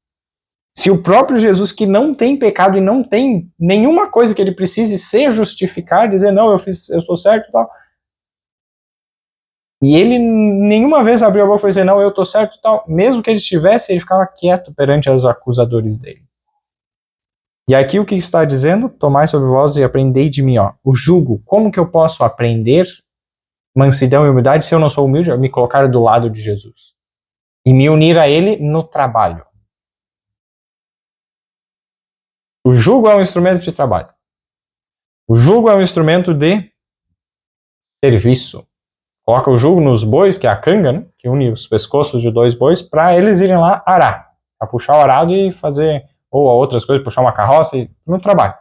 Se o próprio Jesus, que não tem pecado e não tem nenhuma coisa que ele precise se justificar, dizer, não, eu estou certo e tal, e ele nenhuma vez abriu a boca para dizer, não, eu estou certo e tal, mesmo que ele estivesse, ele ficava quieto perante os acusadores dele. E aqui o que está dizendo? Tomai sobre vós e aprendei de mim, ó, o jugo. Como que eu posso aprender mansidão e humildade se eu não sou humilde? Me colocar do lado de Jesus e me unir a ele no trabalho. O jugo é um instrumento de trabalho. O jugo é um instrumento de serviço. Coloca o jugo nos bois, que é a canga, né, que une os pescoços de dois bois, para eles irem lá arar, a puxar o arado e fazer, ou outras coisas, puxar uma carroça e no trabalho.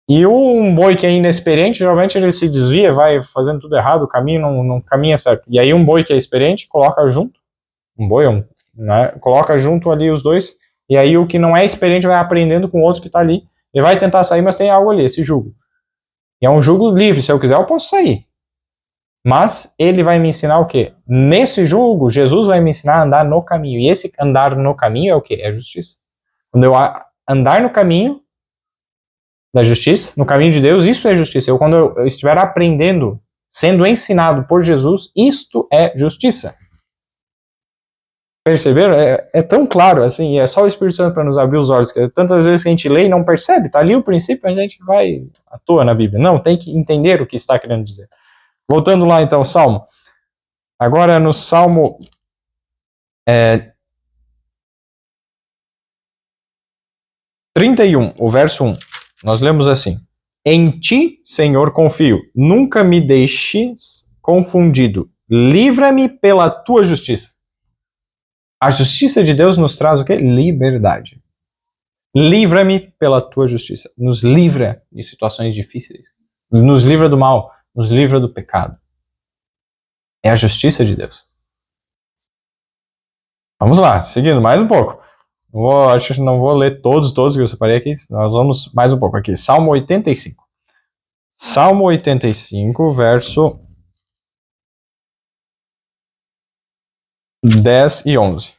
E um boi que é inexperiente, geralmente ele se desvia, vai fazendo tudo errado, o caminho não caminha certo. E aí um boi que é experiente coloca junto, né, coloca junto ali os dois, e aí o que não é experiente vai aprendendo com o outro que está ali. Ele vai tentar sair, mas tem algo ali, esse jugo. E é um jugo livre, se eu quiser eu posso sair. Mas ele vai me ensinar o quê? Nesse jugo, Jesus vai me ensinar a andar no caminho. E esse andar no caminho é o quê? É a justiça. Quando eu andar no caminho da justiça, no caminho de Deus, isso é justiça. Quando eu estiver aprendendo, sendo ensinado por Jesus, isto é justiça. Perceberam? É tão claro, assim, é só o Espírito Santo para nos abrir os olhos. Tantas vezes que a gente lê e não percebe, tá ali o princípio, mas a gente vai à toa na Bíblia. Não, tem que entender o que está querendo dizer. Voltando lá então, Salmo. Agora no Salmo 31, o verso 1, nós lemos assim: Em ti, Senhor, confio, nunca me deixes confundido, livra-me pela tua justiça. A justiça de Deus nos traz o quê? Liberdade. Livra-me pela tua justiça. Nos livra de situações difíceis. Nos livra do mal. Nos livra do pecado. É a justiça de Deus. Vamos lá, seguindo mais um pouco. Acho que não vou ler todos que eu separei aqui. Nós vamos mais um pouco aqui. Salmo 85. Salmo 85, verso 10 e 11.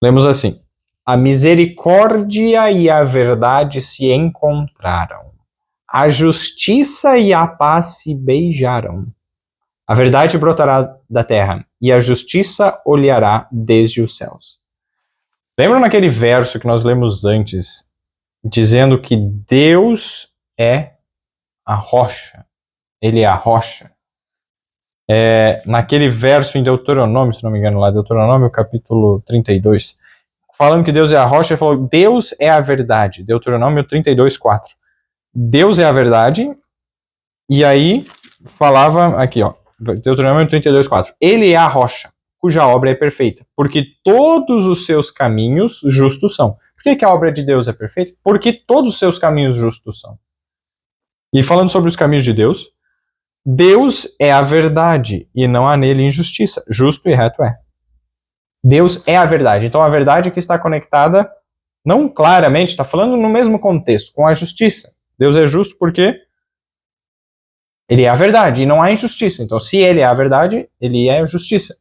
Lemos assim: A misericórdia e a verdade se encontraram. A justiça e a paz se beijaram. A verdade brotará da terra, e a justiça olhará desde os céus. Lembram naquele verso que nós lemos antes, dizendo que Deus é a rocha? Ele é a rocha. Naquele verso em Deuteronômio, se não me engano, lá, Deuteronômio capítulo 32, falando que Deus é a rocha, ele falou, Deus é a verdade. Deuteronômio 32, 4. Deus é a verdade, e aí falava aqui, ó, Deuteronômio 32, 4. Ele é a rocha, cuja obra é perfeita, porque todos os seus caminhos justos são. Por que a obra de Deus é perfeita? Porque todos os seus caminhos justos são. E falando sobre os caminhos de Deus, Deus é a verdade e não há nele injustiça. Justo e reto é. Deus é a verdade. Então a verdade que está conectada, não claramente, está falando no mesmo contexto, com a justiça. Deus é justo porque ele é a verdade e não há injustiça. Então se ele é a verdade, ele é a justiça.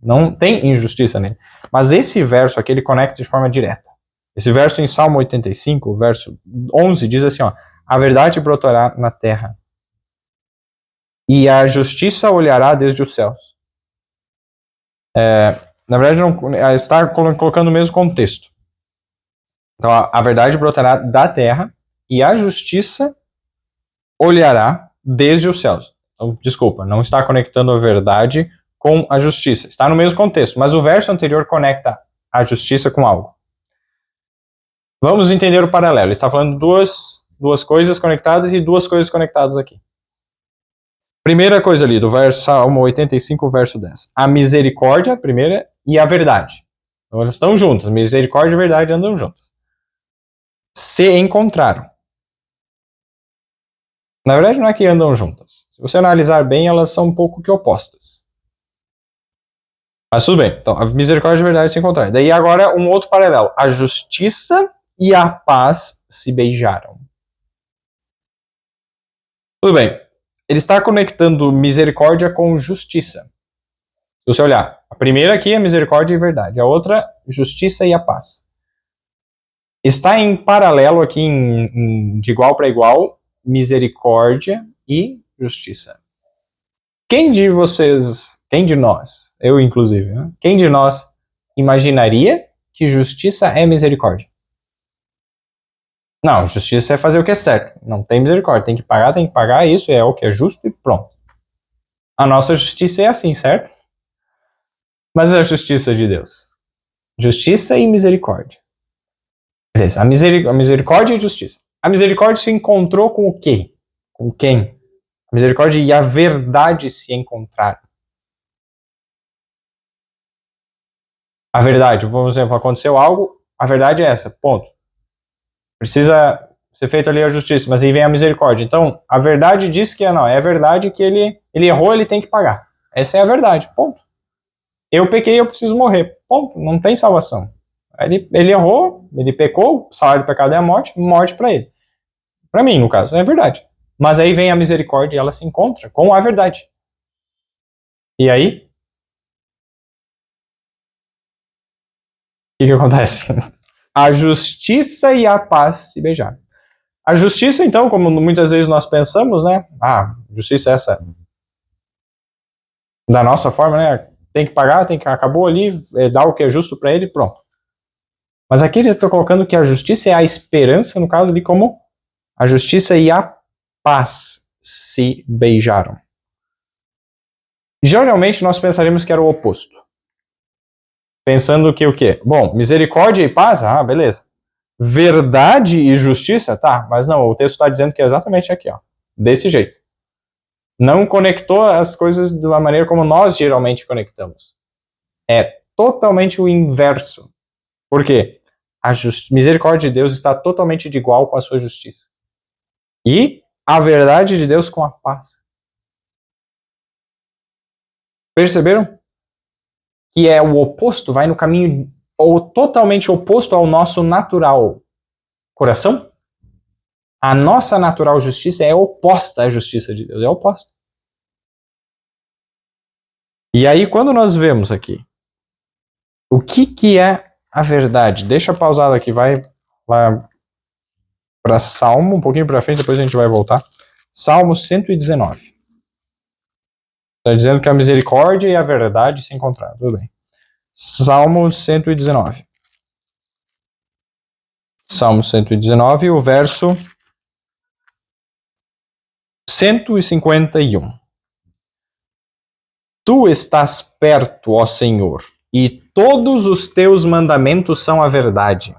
Não tem injustiça nele. Mas esse verso aqui, ele conecta de forma direta. Esse verso em Salmo 85, verso 11, diz assim, ó, a verdade brotará na terra e a justiça olhará desde os céus. Na verdade, não, está colocando o mesmo contexto. Então, a verdade brotará da terra e a justiça olhará desde os céus. Então, desculpa, não está conectando a verdade com a justiça. Está no mesmo contexto, mas o verso anterior conecta a justiça com algo. Vamos entender o paralelo. Ele está falando duas coisas conectadas e duas coisas conectadas aqui. Primeira coisa ali, do verso Salmo 85, verso 10. A misericórdia, primeira, e a verdade. Então, elas estão juntas. Misericórdia e a verdade andam juntas. Se encontraram. Na verdade, não é que andam juntas. Se você analisar bem, elas são um pouco que opostas. Mas tudo bem. Então, a misericórdia e a verdade se encontraram. Daí agora um outro paralelo. A justiça e a paz se beijaram. Tudo bem. Ele está conectando misericórdia com justiça. Se você olhar, a primeira aqui é misericórdia e verdade. A outra, justiça e a paz. Está em paralelo aqui, de igual para igual, misericórdia e justiça. Quem de vocês, quem de nós, eu inclusive, né? Quem de nós imaginaria que justiça é misericórdia? Não, justiça é fazer o que é certo. Não tem misericórdia. Tem que pagar, isso é o que é justo e pronto. A nossa justiça é assim, certo? Mas é a justiça de Deus. Justiça e misericórdia. Beleza, a misericórdia e justiça. A misericórdia se encontrou com o quê? Com quem? A misericórdia e a verdade se encontraram. A verdade, por exemplo, aconteceu algo, a verdade é essa, ponto. Precisa ser feita ali a justiça, mas aí vem a misericórdia. Então, a verdade diz que não, é a verdade que ele errou, ele tem que pagar. Essa é a verdade, ponto. Eu pequei, eu preciso morrer, ponto. Não tem salvação. Ele errou, ele pecou, o salário do pecado é a morte, morte para ele. Para mim, no caso, é verdade. Mas aí vem a misericórdia e ela se encontra com a verdade. E aí, o que acontece? A justiça e a paz se beijaram. A justiça, então, como muitas vezes nós pensamos, né? Justiça é essa. Da nossa forma, né? Tem que pagar, acabou ali, dá o que é justo para ele, pronto. Mas aqui ele está colocando que a justiça é a esperança, no caso ali, como a justiça e a paz se beijaram. Geralmente nós pensaríamos que era o oposto. Pensando que o quê? Bom, misericórdia e paz, beleza. Verdade e justiça, tá, mas não, o texto está dizendo que é exatamente aqui, ó, desse jeito. Não conectou as coisas de uma maneira como nós geralmente conectamos. É totalmente o inverso. Por quê? A misericórdia de Deus está totalmente de igual com a sua justiça. E a verdade de Deus com a paz. Perceberam? Que é o oposto, vai no caminho totalmente oposto ao nosso natural coração? A nossa natural justiça é oposta à justiça de Deus, é oposta. E aí, quando nós vemos aqui o que é a verdade, deixa pausado aqui, vai lá para Salmo, um pouquinho para frente, depois a gente vai voltar. Salmo 119. Está dizendo que a misericórdia e a verdade se encontraram, tudo bem. Salmo 119. Salmo 119, o verso 151. Tu estás perto, ó Senhor, e todos os teus mandamentos são a verdade.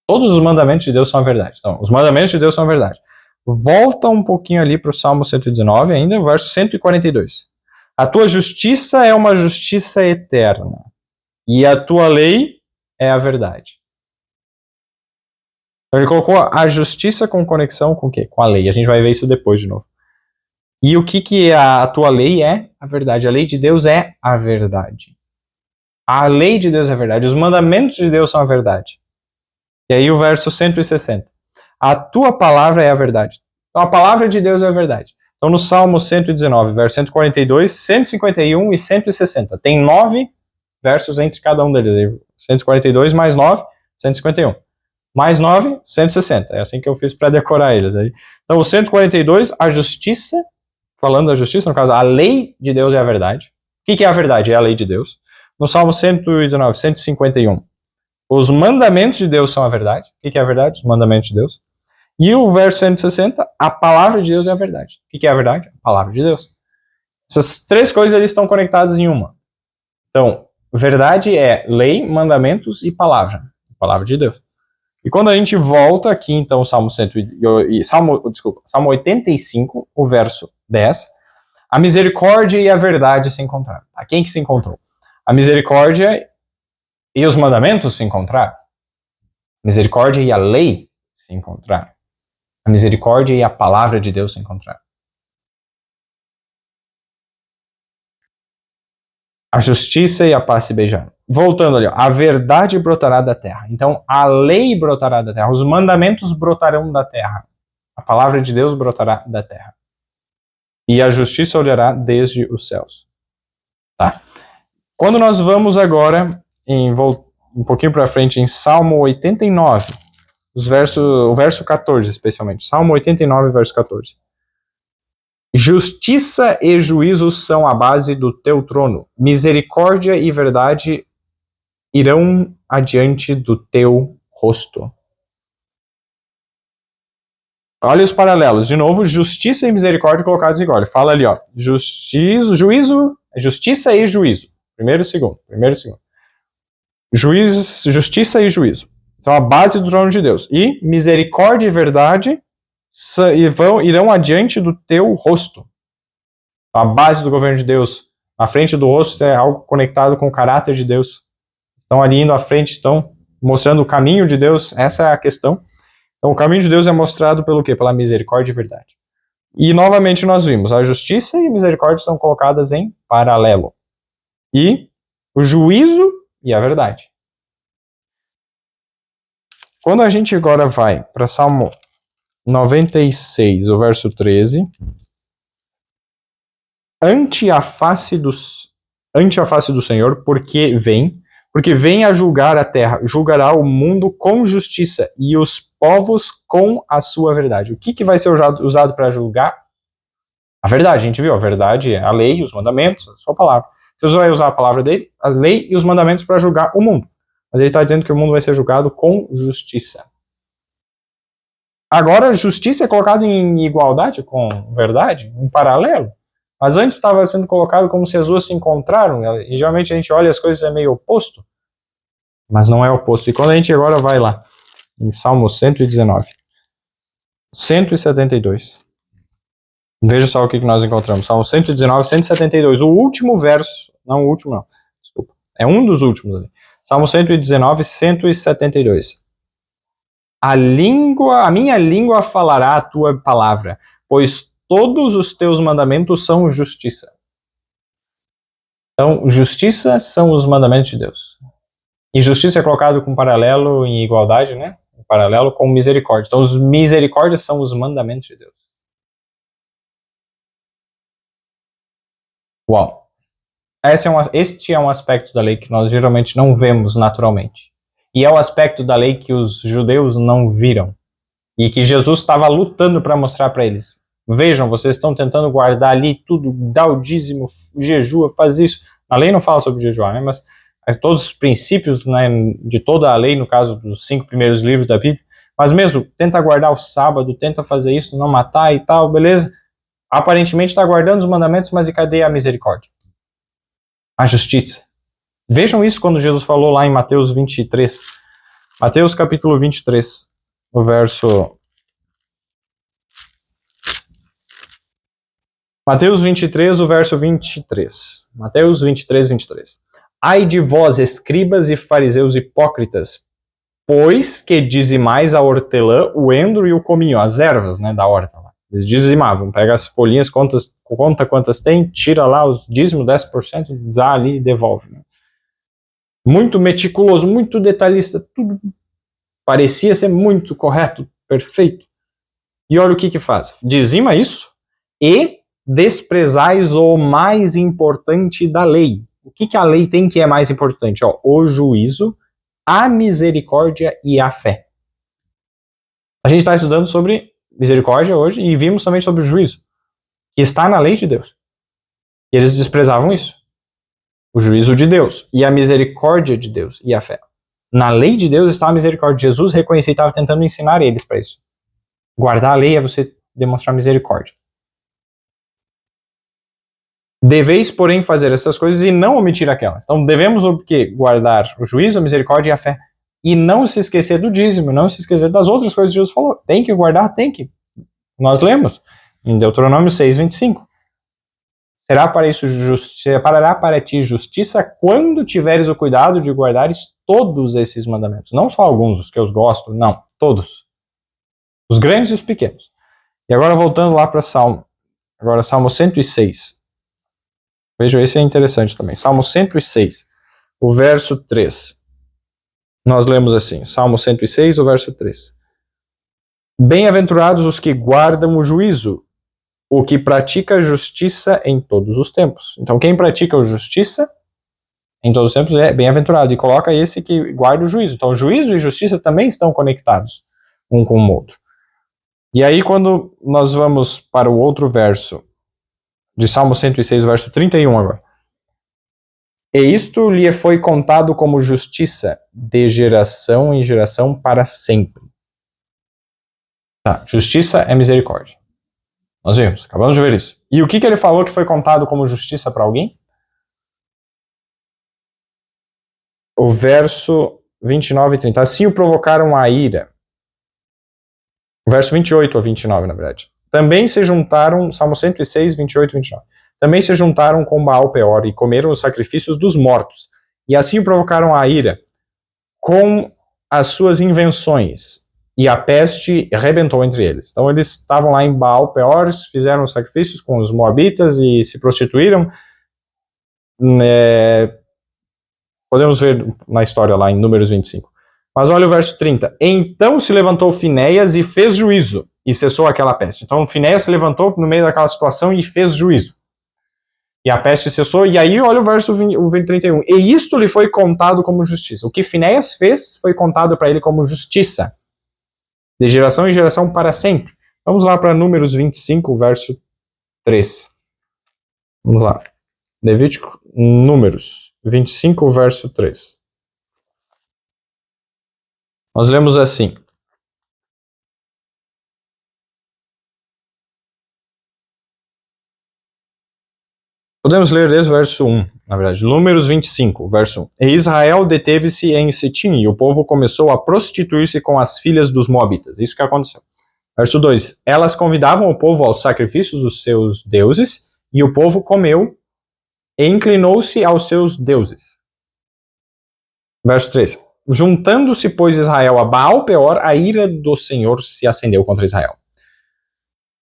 Todos os mandamentos de Deus são a verdade. Então, os mandamentos de Deus são a verdade. Volta um pouquinho ali para o Salmo 119 ainda, o verso 142. A tua justiça é uma justiça eterna, e a tua lei é a verdade. Então, ele colocou a justiça com conexão com o quê? Com a lei. A gente vai ver isso depois de novo. E o que a tua lei é? A verdade. A lei de Deus é a verdade. A lei de Deus é a verdade. Os mandamentos de Deus são a verdade. E aí o verso 160. A tua palavra é a verdade. Então a palavra de Deus é a verdade. Então no Salmo 119, verso 142, 151 e 160. Tem 9 versos entre cada um deles. 142 mais 9, 151. Mais 9, 160. É assim que eu fiz para decorar eles. Então o 142, a justiça, falando da justiça, no caso, a lei de Deus é a verdade. O que é a verdade? É a lei de Deus. No Salmo 119, 151, os mandamentos de Deus são a verdade. O que é a verdade? Os mandamentos de Deus. E o verso 160, a palavra de Deus é a verdade. O que é a verdade? A palavra de Deus. Essas três coisas eles estão conectadas em uma. Então, verdade é lei, mandamentos e palavra. A palavra de Deus. E quando a gente volta aqui, então, Salmo 85, o verso 10, a misericórdia e a verdade se encontraram. A quem que se encontrou? A misericórdia e os mandamentos se encontraram. A misericórdia e a lei se encontraram. A misericórdia e a palavra de Deus se encontraram. A justiça e a paz se beijaram. Voltando ali, ó, a verdade brotará da terra. Então, a lei brotará da terra, os mandamentos brotarão da terra. A palavra de Deus brotará da terra. E a justiça olhará desde os céus. Tá? Quando nós vamos agora, um pouquinho para frente, em Salmo 89, o verso 14 especialmente. Salmo 89, verso 14. Justiça e juízo são a base do teu trono. Misericórdia e verdade irão adiante do teu rosto. Olha os paralelos. De novo, justiça e misericórdia colocados igual. Ele fala ali, ó, justiça e juízo. Primeiro e segundo. Justiça e juízo são a base do trono de Deus. E misericórdia e verdade irão adiante do teu rosto. A base do governo de Deus, à frente do rosto, é algo conectado com o caráter de Deus. Estão ali indo à frente, estão mostrando o caminho de Deus, essa é a questão. Então o caminho de Deus é mostrado pelo quê? Pela misericórdia e verdade. E novamente nós vimos, a justiça e a misericórdia estão colocadas em paralelo. E o juízo e a verdade. Quando a gente agora vai para Salmo 96, o verso 13... Ante a face do Senhor, porque vem a julgar a terra, julgará o mundo com justiça e os povos com a sua verdade. O que vai ser usado para julgar? A verdade, a gente viu, a verdade é a lei, os mandamentos, a sua palavra. Deus vai usar a palavra dele, a lei e os mandamentos para julgar o mundo. Mas ele está dizendo que o mundo vai ser julgado com justiça. Agora, justiça é colocado em igualdade com verdade, em paralelo. Mas antes estava sendo colocado como se as duas se encontraram, e geralmente a gente olha as coisas é meio oposto, mas não é oposto. E quando a gente agora vai lá, em Salmo 119, 172, veja só o que nós encontramos. Salmo 119, 172, o último verso, não o último não, desculpa, é um dos últimos ali. Salmo 119, 172. A minha língua falará a tua palavra, pois todos os teus mandamentos são justiça. Então, justiça são os mandamentos de Deus. E justiça é colocado com paralelo em igualdade, né? Em paralelo com misericórdia. Então, os misericórdias são os mandamentos de Deus. Uau! Este é um aspecto da lei que nós geralmente não vemos naturalmente. E é o aspecto da lei que os judeus não viram. E que Jesus estava lutando para mostrar para eles. Vejam, vocês estão tentando guardar ali tudo, dá o dízimo, jejua, faz isso. A lei não fala sobre jejuar, né? Mas todos os princípios, né, de toda a lei, no caso dos 5 primeiros livros da Bíblia, mas mesmo, tenta guardar o sábado, tenta fazer isso, não matar e tal, beleza? Aparentemente está guardando os mandamentos, mas e cadê a misericórdia? A justiça. Vejam isso quando Jesus falou lá em Mateus 23. Mateus capítulo 23, o verso... Mateus 23, o verso 23. Mateus 23, 23. Ai de vós, escribas e fariseus hipócritas, pois que dizimais a hortelã, o endro e o cominho, as ervas, né, da horta. Eles dizimavam, pega as folhinhas, conta quantas tem, tira lá os dízimos, 10%, dá ali e devolve. Né? Muito meticuloso, muito detalhista, tudo parecia ser muito correto, perfeito. E olha o que faz. Dizima isso e desprezais o mais importante da lei. O que a lei tem que é mais importante? Ó, o juízo, a misericórdia e a fé. A gente está estudando sobre misericórdia hoje e vimos também sobre o juízo, que está na lei de Deus. E eles desprezavam isso. O juízo de Deus e a misericórdia de Deus e a fé. Na lei de Deus está a misericórdia. Jesus reconhecia e estava tentando ensinar eles para isso. Guardar a lei é você demonstrar misericórdia. Deveis, porém, fazer essas coisas e não omitir aquelas. Então, devemos o quê? Guardar o juízo, a misericórdia e a fé. E não se esquecer do dízimo, não se esquecer das outras coisas que Jesus falou. Tem que guardar, tem que. Nós lemos em Deuteronômio 6, 25. Separará para ti justiça quando tiveres o cuidado de guardares todos esses mandamentos. Não só alguns, os que eu gosto, não, todos. Os grandes e os pequenos. E agora voltando lá para Salmo. Agora Salmo 106. Veja, esse é interessante também. Salmo 106, o verso 3. Nós lemos assim, Salmo 106, o verso 3. Bem-aventurados os que guardam o juízo, o que pratica a justiça em todos os tempos. Então, quem pratica a justiça em todos os tempos é bem-aventurado. E coloca esse que guarda o juízo. Então, juízo e justiça também estão conectados um com o outro. E aí, quando nós vamos para o outro verso, de Salmo 106, verso 31 agora. E isto lhe foi contado como justiça, de geração em geração para sempre. Tá, justiça é misericórdia. Nós vimos, acabamos de ver isso. E o que ele falou que foi contado como justiça para alguém? O verso 29 e 30. Assim o provocaram a ira. O verso 28 a 29, na verdade. Também se juntaram, Salmo 106, 28 e 29. Também se juntaram com Baal Peor e comeram os sacrifícios dos mortos. E assim o provocaram a ira com as suas invenções. E a peste rebentou entre eles. Então eles estavam lá em Baal Peor, fizeram os sacrifícios com os moabitas e se prostituíram. Podemos ver na história lá em Números 25. Mas olha o verso 30. Então se levantou Finéias e fez juízo, e cessou aquela peste. Então Finéias se levantou no meio daquela situação e fez juízo. E a peste cessou, e aí olha o verso 31. E isto lhe foi contado como justiça. O que Finéias fez foi contado para ele como justiça, de geração em geração para sempre. Vamos lá para Números 25, verso 3. Vamos lá. Levítico, Números 25, verso 3. Nós lemos assim. Podemos ler desde o verso 1, na verdade. Números 25, verso 1. E Israel deteve-se em Sitim, e o povo começou a prostituir-se com as filhas dos moabitas. Isso que aconteceu. Verso 2. Elas convidavam o povo aos sacrifícios dos seus deuses, e o povo comeu e inclinou-se aos seus deuses. Verso 3. Juntando-se, pois, Israel a Baal Peor, a ira do Senhor se acendeu contra Israel.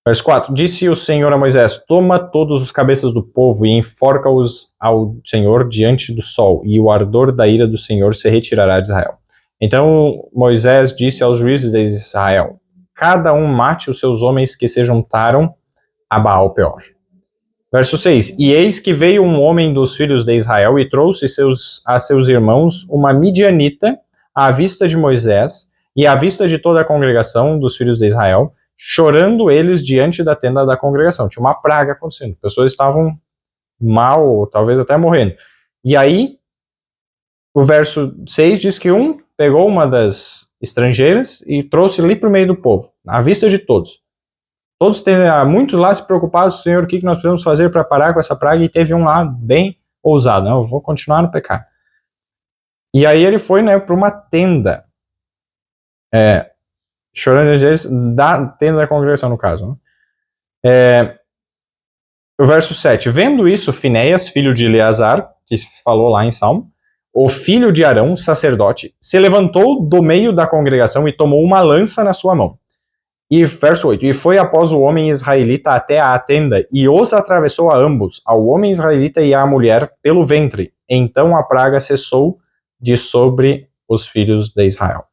Verso 4. Disse o Senhor a Moisés: toma todos os cabeças do povo e enforca-os ao Senhor diante do sol, e o ardor da ira do Senhor se retirará de Israel. Então Moisés disse aos juízes de Israel: cada um mate os seus homens que se juntaram a Baal Peor. Verso 6. E eis que veio um homem dos filhos de Israel e trouxe a seus irmãos uma midianita à vista de Moisés e à vista de toda a congregação dos filhos de Israel, chorando eles diante da tenda da congregação. Tinha uma praga acontecendo, pessoas estavam mal, talvez até morrendo. E aí, o verso 6 diz que um pegou uma das estrangeiras e trouxe ali para o meio do povo, à vista de todos. Todos muitos lá se preocupados, Senhor, o que nós precisamos fazer para parar com essa praga? E teve um lá bem ousado, não, eu vou continuar no pecado. E aí ele foi, para uma tenda, chorando eles da tenda da congregação, no caso. O verso 7. Vendo isso, Finéias, filho de Eleazar, que falou lá em Salmo, o filho de Arão, sacerdote, se levantou do meio da congregação e tomou uma lança na sua mão. E verso 8, e foi após o homem israelita até a tenda, e os atravessou a ambos, ao homem israelita e à mulher, pelo ventre. Então a praga cessou de sobre os filhos de Israel.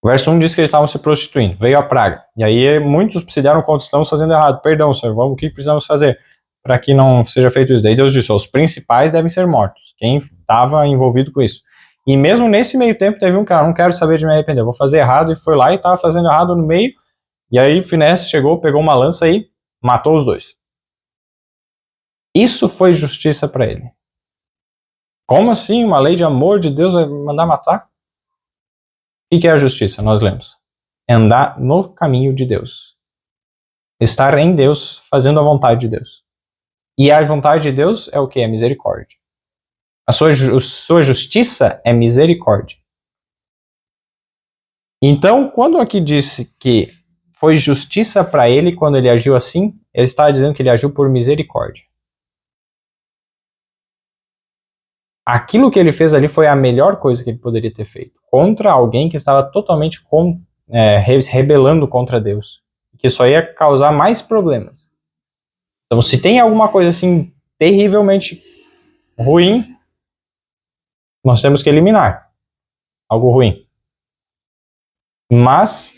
O verso 1 diz que eles estavam se prostituindo, veio a praga. E aí muitos se deram conta, estamos fazendo errado, perdão, Senhor, o que precisamos fazer para que não seja feito isso? Daí Deus disse, os principais devem ser mortos, quem estava envolvido com isso. E mesmo nesse meio tempo teve um cara, não quero saber de me arrepender, vou fazer errado, e foi lá e estava fazendo errado no meio, e aí Finéias chegou, pegou uma lança e matou os dois. Isso foi justiça para ele. Como assim uma lei de amor de Deus vai mandar matar? O que é a justiça? Nós lemos. Andar no caminho de Deus. Estar em Deus, fazendo a vontade de Deus. E a vontade de Deus é o que? É misericórdia. A sua justiça é misericórdia. Então, quando aqui disse que foi justiça para ele quando ele agiu assim, ele estava dizendo que ele agiu por misericórdia. Aquilo que ele fez ali foi a melhor coisa que ele poderia ter feito. Contra alguém que estava totalmente rebelando contra Deus. Que só ia causar mais problemas. Então, se tem alguma coisa assim terrivelmente ruim, nós temos que eliminar algo ruim. Mas,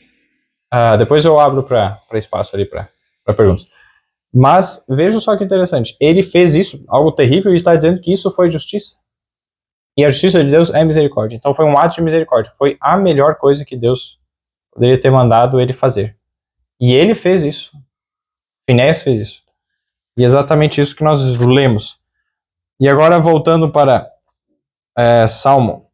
depois eu abro para espaço ali para perguntas. Mas, veja só que interessante, ele fez isso, algo terrível, e está dizendo que isso foi justiça. E a justiça de Deus é misericórdia. Então foi um ato de misericórdia. Foi a melhor coisa que Deus poderia ter mandado ele fazer. E ele fez isso. Finéias fez isso. E é exatamente isso que nós lemos. E agora voltando para Salmo.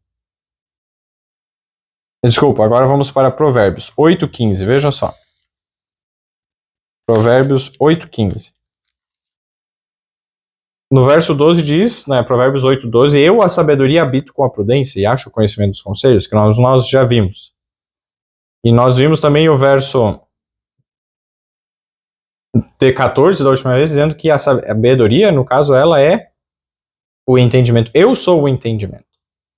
Desculpa, agora vamos para Provérbios 8:15. Veja só. Provérbios 8:15. No verso 12 diz, Provérbios 8:12, eu, a sabedoria, habito com a prudência e acho o conhecimento dos conselhos, que nós já vimos. E nós vimos também o verso 14 da última vez, dizendo que a sabedoria, no caso, ela é o entendimento. Eu sou o entendimento.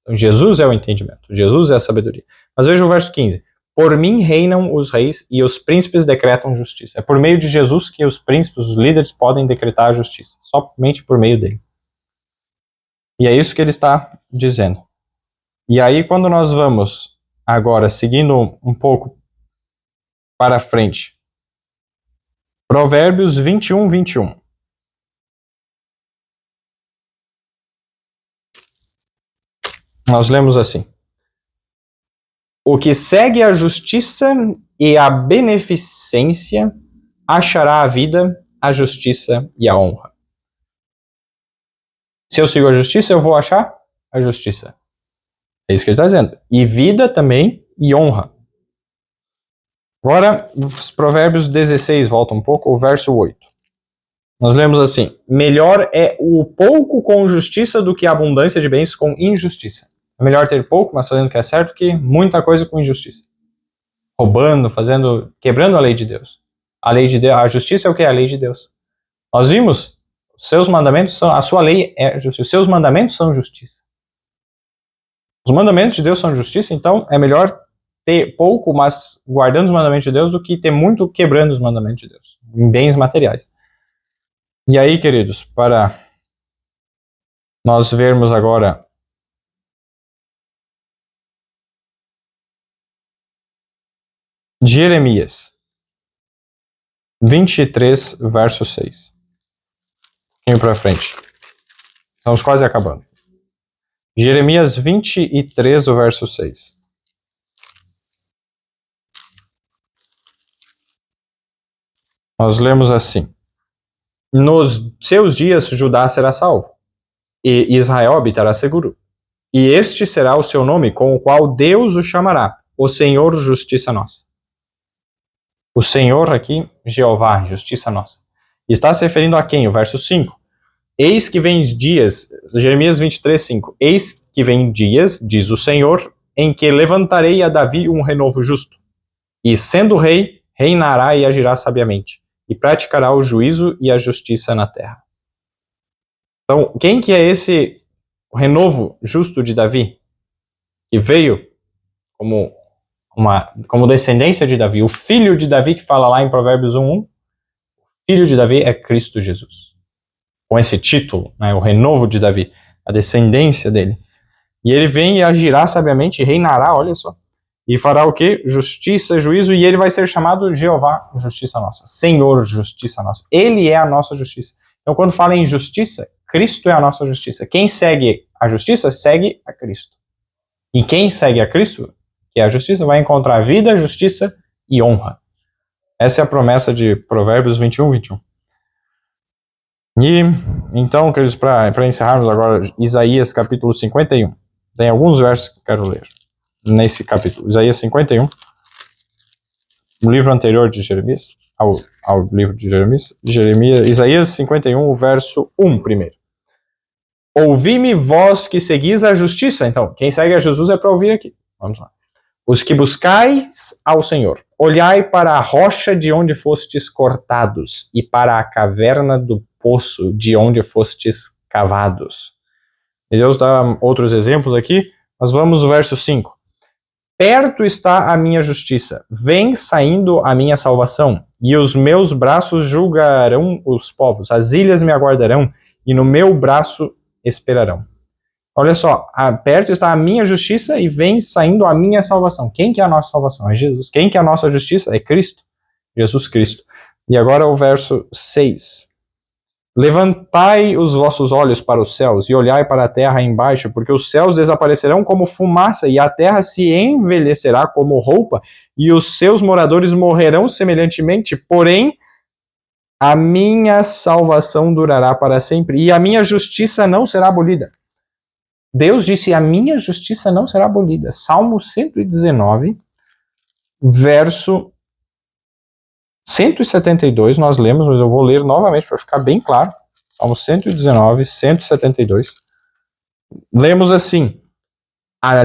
Então, Jesus é o entendimento. Jesus é a sabedoria. Mas veja o verso 15. Por mim reinam os reis e os príncipes decretam justiça. É por meio de Jesus que os príncipes, os líderes, podem decretar a justiça. Somente por meio dele. E é isso que ele está dizendo. E aí, quando nós vamos agora, seguindo um pouco para frente, Provérbios 21:21. Nós lemos assim. O que segue a justiça e a beneficência achará a vida, a justiça e a honra. Se eu sigo a justiça, eu vou achar a justiça. É isso que ele está dizendo. E vida também e honra. Agora, os Provérbios 16, volta um pouco, o verso 8. Nós lemos assim, melhor é o pouco com justiça do que a abundância de bens com injustiça. É melhor ter pouco, mas fazendo o que é certo, que muita coisa com injustiça. Roubando, quebrando a lei de Deus. A lei de Deus, a justiça é o que é a lei de Deus. Nós vimos, os seus mandamentos são, a sua lei é justiça, os seus mandamentos são justiça. Os mandamentos de Deus são justiça, então é melhor ter pouco, mas guardando os mandamentos de Deus, do que ter muito quebrando os mandamentos de Deus, em bens materiais. E aí, queridos, para nós vermos agora Jeremias 23, verso 6. Um pouquinho para frente. Estamos quase acabando. Jeremias 23, o verso 6. Nós lemos assim. Nos seus dias Judá será salvo, e Israel habitará seguro. E este será o seu nome, com o qual Deus o chamará, o Senhor, justiça nossa. O Senhor aqui, Jeová, justiça nossa. Está se referindo a quem? O verso 5. Eis que vem dias, Jeremias 23, 5. Eis que vem dias, diz o Senhor, em que levantarei a Davi um renovo justo. E sendo rei, reinará e agirá sabiamente. E praticará o juízo e a justiça na terra. Então, quem que é esse renovo justo de Davi? Que veio como descendência de Davi. O filho de Davi, que fala lá em Provérbios 1:1. O filho de Davi é Cristo Jesus. Com esse título, o renovo de Davi, a descendência dele. E ele vem e agirá sabiamente, e reinará, olha só. E fará o quê? Justiça, juízo, e ele vai ser chamado Jeová, justiça nossa. Senhor, justiça nossa. Ele é a nossa justiça. Então, quando fala em justiça, Cristo é a nossa justiça. Quem segue a justiça, segue a Cristo. E quem segue a Cristo, que é a justiça, vai encontrar vida, justiça e honra. Essa é a promessa de Provérbios 21:21. E, então, queridos, para encerrarmos agora, Isaías capítulo 51. Tem alguns versos que eu quero ler nesse capítulo. Isaías 51, o livro anterior de Jeremias, ao livro de Jeremias, Isaías 51, o verso 1 primeiro. Ouvi-me vós que seguis a justiça. Então, quem segue a Jesus é para ouvir aqui. Vamos lá. Os que buscais ao Senhor, olhai para a rocha de onde fostes cortados, e para a caverna do poço de onde fostes cavados. E Deus dá outros exemplos aqui, mas vamos ao verso 5. Perto está a minha justiça, vem saindo a minha salvação, e os meus braços julgarão os povos, as ilhas me aguardarão, e no meu braço esperarão. Olha só, perto está a minha justiça e vem saindo a minha salvação. Quem que é a nossa salvação? É Jesus. Quem que é a nossa justiça? É Cristo. Jesus Cristo. E agora o verso 6. Levantai os vossos olhos para os céus e olhai para a terra embaixo, porque os céus desaparecerão como fumaça e a terra se envelhecerá como roupa e os seus moradores morrerão semelhantemente. Porém, a minha salvação durará para sempre e a minha justiça não será abolida. Deus disse, a minha justiça não será abolida. Salmo 119, verso 172, nós lemos, mas eu vou ler novamente para ficar bem claro. Salmo 119, 172. Lemos assim, a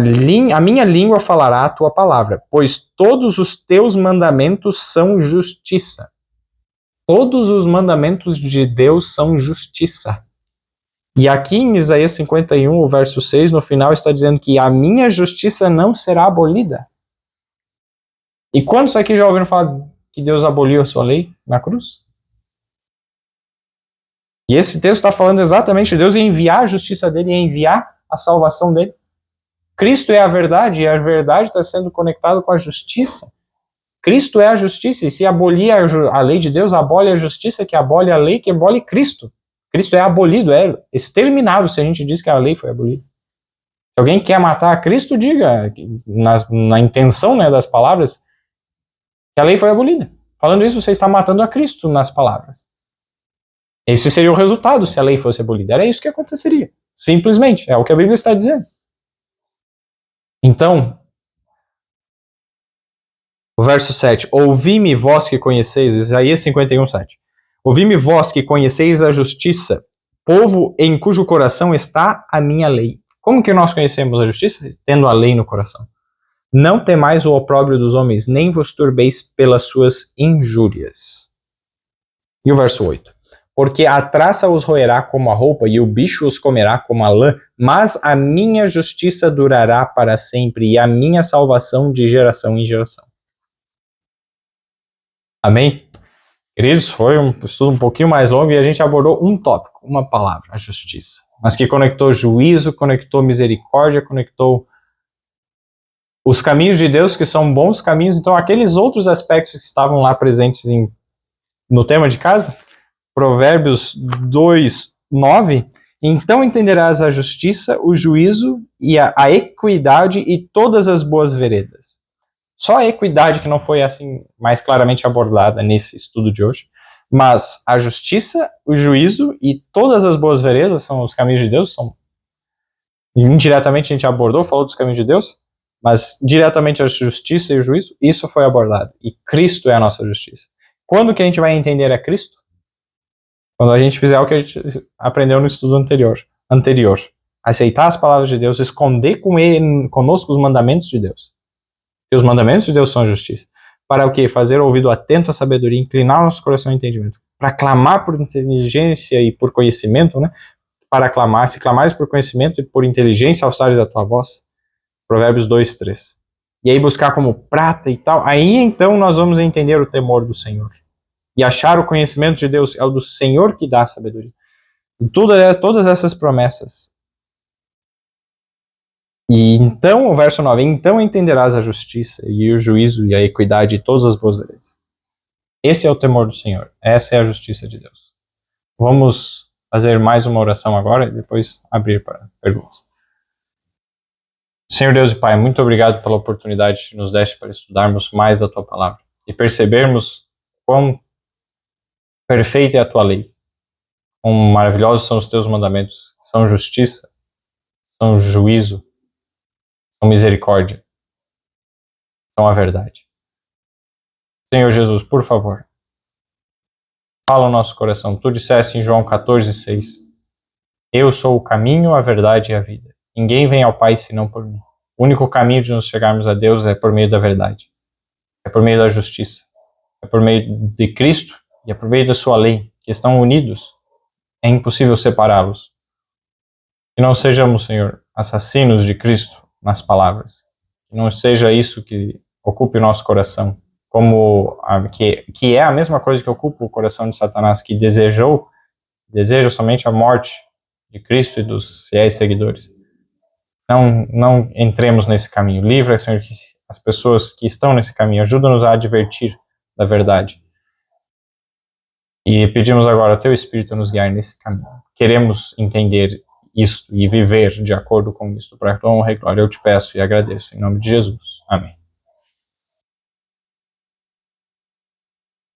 minha língua falará a tua palavra, pois todos os teus mandamentos são justiça. Todos os mandamentos de Deus são justiça. E aqui em Isaías 51, o verso 6, no final está dizendo que a minha justiça não será abolida. E quantos aqui já ouviram falar que Deus aboliu a sua lei na cruz? E esse texto está falando exatamente de Deus enviar a justiça dele, enviar a salvação dele. Cristo é a verdade, e a verdade está sendo conectada com a justiça. Cristo é a justiça, e se abolir a lei de Deus, abole a justiça, que abole a lei, que abole Cristo. Cristo é abolido, é exterminado se a gente diz que a lei foi abolida. Se alguém quer matar Cristo, diga, na intenção, né, das palavras, que a lei foi abolida. Falando isso, você está matando a Cristo nas palavras. Esse seria o resultado se a lei fosse abolida. Era isso que aconteceria. Simplesmente, é o que a Bíblia está dizendo. Então, o verso 7. Ouvi-me vós que conheceis, Isaías 51, 7. Ouvi-me vós que conheceis a justiça, povo em cujo coração está a minha lei. Como que nós conhecemos a justiça? Tendo a lei no coração. Não temais o opróbrio dos homens, nem vos turbeis pelas suas injúrias. E o verso 8. Porque a traça os roerá como a roupa, e o bicho os comerá como a lã, mas a minha justiça durará para sempre, e a minha salvação de geração em geração. Amém? Queridos, foi um estudo um pouquinho mais longo e a gente abordou um tópico, uma palavra, a justiça. Mas que conectou juízo, conectou misericórdia, conectou os caminhos de Deus, que são bons caminhos. Então, aqueles outros aspectos que estavam lá presentes no tema de casa, Provérbios 2, 9, então entenderás a justiça, o juízo e a equidade e todas as boas veredas. Só a equidade que não foi assim mais claramente abordada nesse estudo de hoje, mas a justiça, o juízo e todas as boas veredas são os caminhos de Deus, são indiretamente a gente abordou, falou dos caminhos de Deus, mas diretamente a justiça e o juízo, isso foi abordado, e Cristo é a nossa justiça. Quando que a gente vai entender a Cristo? Quando a gente fizer o que a gente aprendeu no estudo anterior. Aceitar as palavras de Deus, esconder conosco os mandamentos de Deus. Porque os mandamentos de Deus são a justiça. Para o quê? Fazer ouvido atento à sabedoria, inclinar nosso coração ao entendimento. Para clamar por inteligência e por conhecimento, né? Para clamar, se clamares por conhecimento e por inteligência, alçares a tua voz. Provérbios 2, 3. E aí buscar como prata e tal. Aí então nós vamos entender o temor do Senhor. E achar o conhecimento de Deus. É o do Senhor que dá a sabedoria. E todas essas promessas. E então, o verso 9, então entenderás a justiça e o juízo e a equidade e todas as boas leis. Esse é o temor do Senhor. Essa é a justiça de Deus. Vamos fazer mais uma oração agora e depois abrir para perguntas. Senhor Deus e Pai, muito obrigado pela oportunidade que nos deste para estudarmos mais da Tua Palavra e percebermos quão perfeita é a Tua lei, quão maravilhosos são os Teus mandamentos, são justiça, são juízo, são misericórdia, são a verdade. Senhor Jesus, por favor, fala o nosso coração. Tu disseste em João 14, 6, eu sou o caminho, a verdade e a vida. Ninguém vem ao Pai senão por mim. O único caminho de nos chegarmos a Deus é por meio da verdade, é por meio da justiça, é por meio de Cristo e é por meio da sua lei, que estão unidos. É impossível separá-los. Que não sejamos, Senhor, assassinos de Cristo nas palavras. Que não seja isso que ocupe o nosso coração, que é a mesma coisa que ocupa o coração de Satanás, que desejou deseja somente a morte de Cristo e dos fiéis seguidores. Não entremos nesse caminho. Livra, Senhor, as pessoas que estão nesse caminho. Ajuda-nos a advertir da verdade. E pedimos agora ao Teu Espírito a nos guiar nesse caminho. Queremos entender isto e viver de acordo com isto. Para a tua honra e glória eu te peço e agradeço. Em nome de Jesus. Amém.